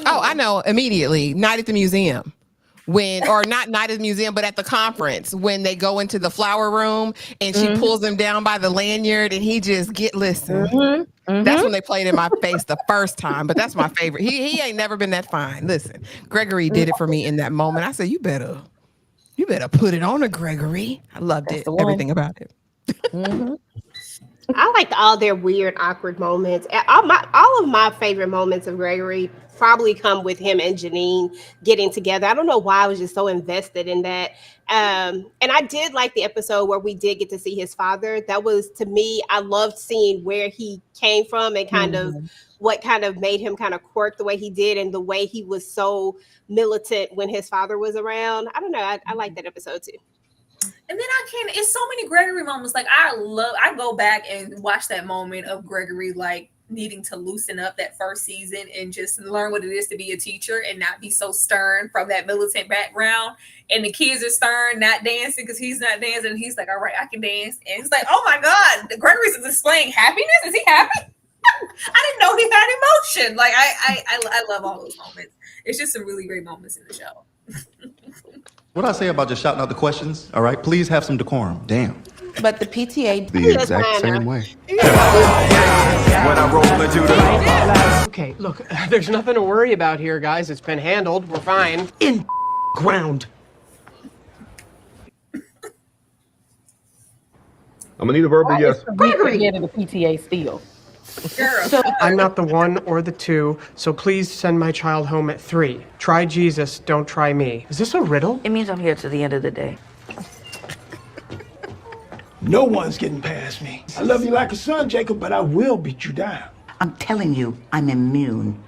Speaker 2: Oh, I know immediately. Night at the museum. Or not night at the museum, but at the conference, when they go into the flower room and she pulls him down by the lanyard and he just listen. That's when they played in my face the first time, but that's my favorite. He ain't never been that fine. Listen, Gregory did it for me in that moment. I said, you better put it on her, Gregory. I loved it. Everything about it.
Speaker 3: I liked all their weird, awkward moments. All of my favorite moments of Gregory probably come with him and Janine getting together. I don't know why I was just so invested in that. And I did like the episode where we did get to see his father. That was, to me, I loved seeing where he came from and kind of what kind of made him kind of quirk the way he did and the way he was so militant when his father was around. I don't know. I like that episode too.
Speaker 1: And then it's so many Gregory moments. Like I go back and watch that moment of Gregory like needing to loosen up that first season and just learn what it is to be a teacher and not be so stern from that militant background. And the kids are stern, not dancing because he's not dancing. And he's like, all right, I can dance. And he's like, oh my God, Gregory's displaying happiness. Is he happy? I didn't know he had emotion. Like I love all those moments. It's just some really great moments in the show.
Speaker 12: What I say about just shouting out the questions, all right? Please have some decorum. Damn.
Speaker 18: But the PTA...
Speaker 9: The exact same way.
Speaker 10: When I roll into the...
Speaker 13: Okay, look, there's nothing to worry about here, guys. It's been handled. We're fine.
Speaker 11: In ground.
Speaker 8: I'm gonna need a verbal yes.
Speaker 4: Gregory getting the PTA still.
Speaker 13: So, I'm not the one or the two, so please send my child home at 3. Try Jesus, don't try me. Is this a riddle?
Speaker 17: It means I'm here to the end of the day.
Speaker 10: No one's getting past me. I love you like a son, Jacob, but I will beat you down.
Speaker 14: I'm telling you, I'm immune.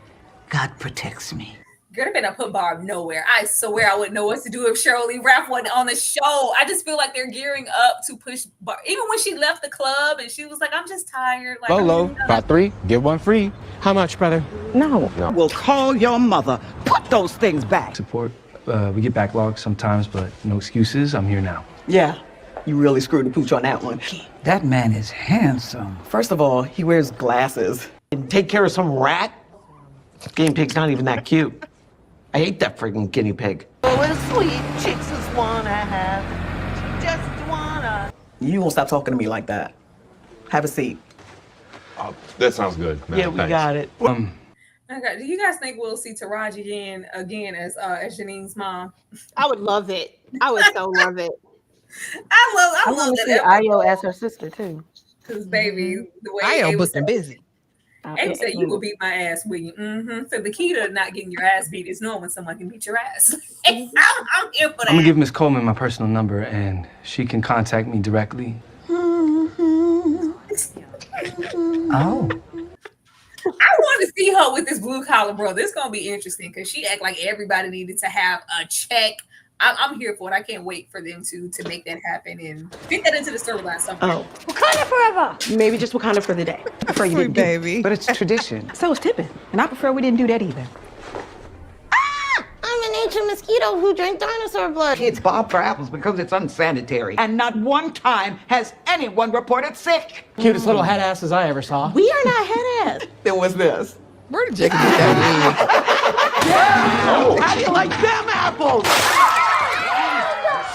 Speaker 14: God protects me.
Speaker 1: Girl, they better put Barb nowhere. I swear I wouldn't know what to do if Sheryl Lee Ralph wasn't on the show. I just feel like they're gearing up to push Barb. Even when she left the club and she was like, I'm just tired. Like,
Speaker 15: Lolo, buy 3, get 1 free.
Speaker 13: How much, brother?
Speaker 4: No.
Speaker 17: We'll call your mother. Put those things back.
Speaker 6: Support. We get backlogs sometimes, but no excuses. I'm here now.
Speaker 16: Yeah, you really screwed the pooch on that one.
Speaker 17: That man is handsome.
Speaker 16: First of all, he wears glasses.
Speaker 11: And take care of some rat? Guinea pig's not even that cute. I hate that freaking guinea pig.
Speaker 17: Oh, and sweet chicks just wanna have. Just wanna.
Speaker 16: You won't stop talking to me like that. Have a seat.
Speaker 8: Oh, that sounds good, man.
Speaker 11: Yeah, we got it.
Speaker 1: Okay, do you guys think we'll see Taraji again as Janine's mom?
Speaker 3: I would love it. I would so love it.
Speaker 1: I love
Speaker 4: want to see
Speaker 1: that.
Speaker 4: Ayo as her sister too.
Speaker 1: Because baby, the way
Speaker 2: Ayo
Speaker 1: Ava
Speaker 2: booked
Speaker 1: said-
Speaker 2: and busy.
Speaker 1: Ava said you will beat my ass, will you? So the key to not getting your ass beat is knowing when someone can beat your ass. I'm here for that.
Speaker 6: I'm gonna give Miss Coleman my personal number and she can contact me directly.
Speaker 17: Oh.
Speaker 1: I want to see her with this blue collar brother. It's gonna be interesting because she act like everybody needed to have a check. I'm here for it. I can't wait for them to make that happen and fit that into the storyline somehow.
Speaker 18: Oh. Wakanda forever. Maybe just Wakanda for the day. I prefer you didn't
Speaker 2: baby.
Speaker 18: But it's tradition. So is tipping. And I prefer we didn't do that either. I'm an ancient mosquito who drank dinosaur blood.
Speaker 17: Kids bob for apples because it's unsanitary. And not one time has anyone reported sick.
Speaker 19: Cutest little head asses I ever saw.
Speaker 18: We are not head ass.
Speaker 16: Then what's this?
Speaker 2: Where did Jacob get that
Speaker 17: How do you like them apples?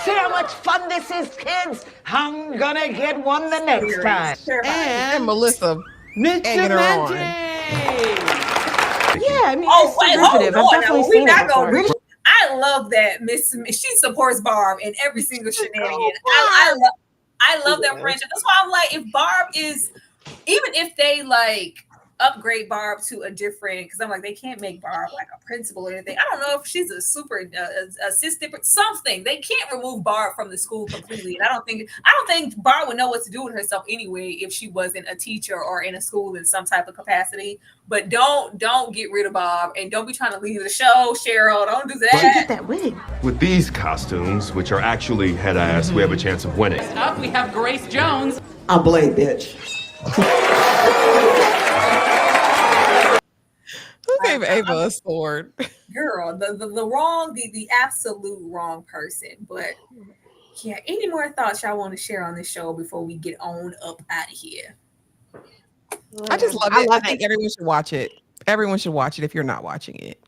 Speaker 17: See how much fun this is, kids? I'm gonna get one the next time.
Speaker 2: and Melissa egging her on.
Speaker 18: Yeah, I mean,
Speaker 1: Oh, wait, hold
Speaker 18: derivative.
Speaker 1: on.
Speaker 18: I've definitely
Speaker 1: Now, we
Speaker 18: seen it
Speaker 1: not gonna.
Speaker 18: before.
Speaker 1: I love that she supports Barb in every single shenanigan. I love that friendship. That's why I'm like, if Barb is, even if they like upgrade Barb to a different, because I'm like, they can't make Barb like a principal or anything. I don't know if she's a super assistant, but something. They can't remove Barb from the school completely. And I don't think Barb would know what to do with herself anyway if she wasn't a teacher or in a school in some type of capacity. But don't get rid of Barb and don't be trying to leave the show, Sheryl. Don't do that.
Speaker 18: Get that wig.
Speaker 8: With these costumes, which are actually head ass, we have a chance of winning.
Speaker 19: Up, we have Grace Jones.
Speaker 16: I'm Blade, bitch.
Speaker 2: Who gave Ava a sword?
Speaker 1: Girl, the wrong, the absolute wrong person. But yeah, any more thoughts y'all want to share on this show before we get on up out of here?
Speaker 2: I just love it. I think everyone should watch it. Everyone should watch it if you're not watching it.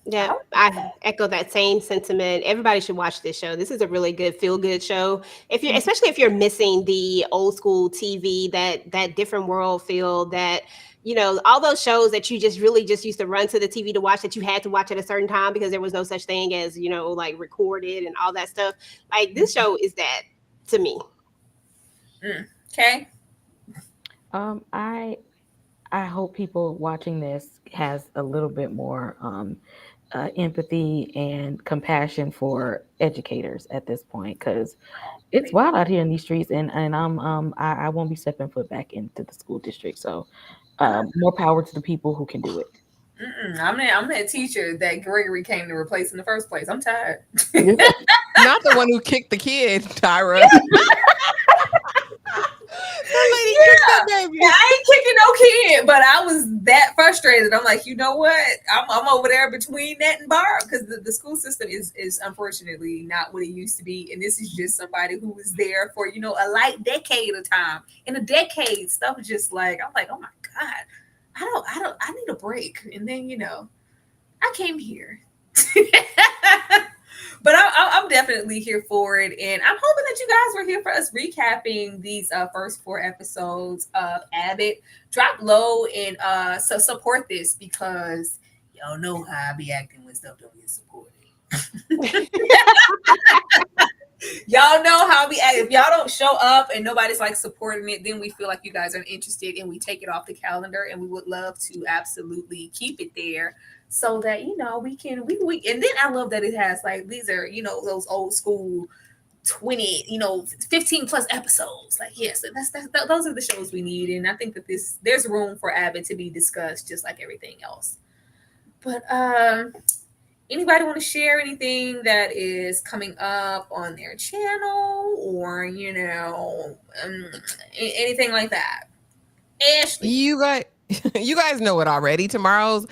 Speaker 3: Yeah, I echo that same sentiment. Everybody should watch this show. This is a really good feel-good show. If you're, especially if you're missing the old school TV, that different world feel, that, you know, all those shows that you just used to run to the TV to watch, that you had to watch at a certain time because there was no such thing as, you know, like recorded and all that stuff. Like, this show is that to me.
Speaker 1: Okay.
Speaker 4: I hope people watching this has a little bit more empathy and compassion for educators at this point, because it's wild out here in these streets, and I won't be stepping foot back into the school district. So more power to the people who can do it.
Speaker 1: I'm that teacher that Gregory came to replace in the first place. I'm tired.
Speaker 2: Not the one who kicked the kid, Tyra.
Speaker 1: I ain't kicking no kid, but I was that frustrated. I'm like, you know what? I'm over there between that and Barb, because the school system is unfortunately not what it used to be. And this is just somebody who was there for, a light decade of time. In a decade, stuff is just like, I'm like, oh my God, I need a break. And then, I came here. But I'm definitely here for it. And I'm hoping that you guys were here for us recapping these first 4 episodes of Abbott. Drop low and so support this, because y'all know how I be acting when stuff don't get supported. Y'all know how we act. If y'all don't show up and nobody's like supporting it, then we feel like you guys aren't interested and we take it off the calendar. And we would love to absolutely keep it there, so that we can and then I love that it has like, these are those old school 20 15 plus episodes. Like, yes, those are the shows we need. And I think that there's room for Abbott to be discussed just like everything else. But anybody want to share anything that is coming up on their channel, or anything like that? Ashley,
Speaker 2: you guys know it already. Tomorrow's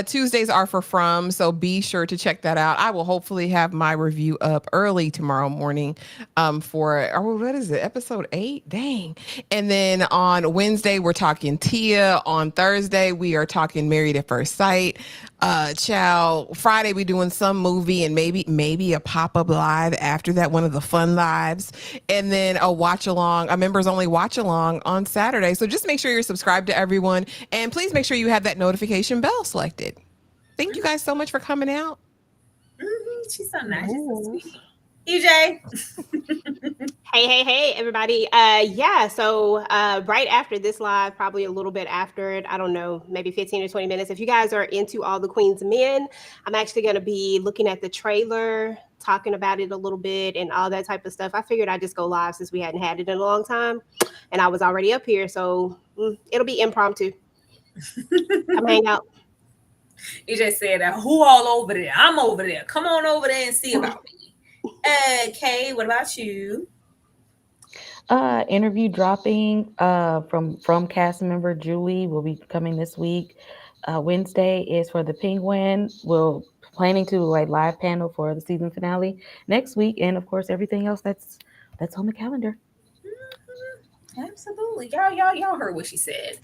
Speaker 2: Tuesdays are for From, so be sure to check that out. I will hopefully have my review up early tomorrow morning for what is it, episode 8? Dang. And then on Wednesday we're talking Tia. On Thursday we are talking Married at First Sight. Friday we doing some movie, and maybe a pop-up live after that, one of the fun lives, and then a watch along, a members only watch along on Saturday. So just make sure you're subscribed to everyone, and please make sure you have that notification bell selected. Thank you guys so much for coming out.
Speaker 1: She's so nice. She's so sweet. EJ.
Speaker 3: Hey, everybody. So right after this live, probably a little bit after it, I don't know, maybe 15 or 20 minutes. If you guys are into All the Queen's Men, I'm actually going to be looking at the trailer, talking about it a little bit and all that type of stuff. I figured I'd just go live since we hadn't had it in a long time, and I was already up here. So it'll be impromptu. Come hang out.
Speaker 1: EJ said, who all over there? I'm over there. Come on over there and see about me. Kay, what about you?
Speaker 4: Interview dropping from cast member Julie will be coming this week. Wednesday is for the Penguin. We're planning to live panel for the season finale next week, and of course everything else that's on the calendar.
Speaker 1: Absolutely. Y'all heard what she said.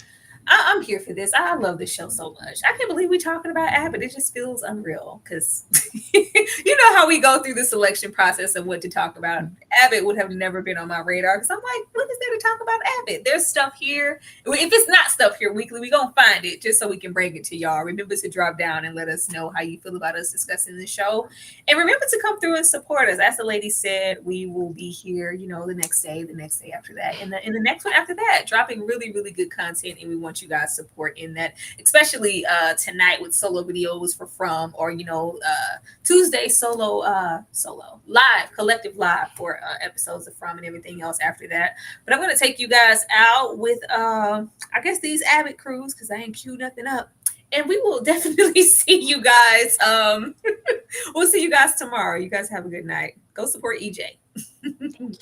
Speaker 1: I'm here for this. I love this show so much. I can't believe we're talking about Abbott. It just feels unreal, because you know how we go through the selection process of what to talk about. Abbott would have never been on my radar, because I'm like, what is there to talk about Abbott? There's stuff here. If it's not stuff here weekly, we're going to find it just so we can bring it to y'all. Remember to drop down and let us know how you feel about us discussing the show. And remember to come through and support us. As the lady said, we will be here, the next day after that, and the next one after that, dropping really, really good content. And we want you guys support in that, especially tonight with solo videos for From, or Tuesday solo live, collective live for episodes of From, and everything else after that. But I'm going to take you guys out with I guess these Abbott crews, because I ain't queued nothing up. And we will definitely see you guys. We'll see you guys tomorrow. You guys have a good night. Go support EJ.
Speaker 3: Thank you.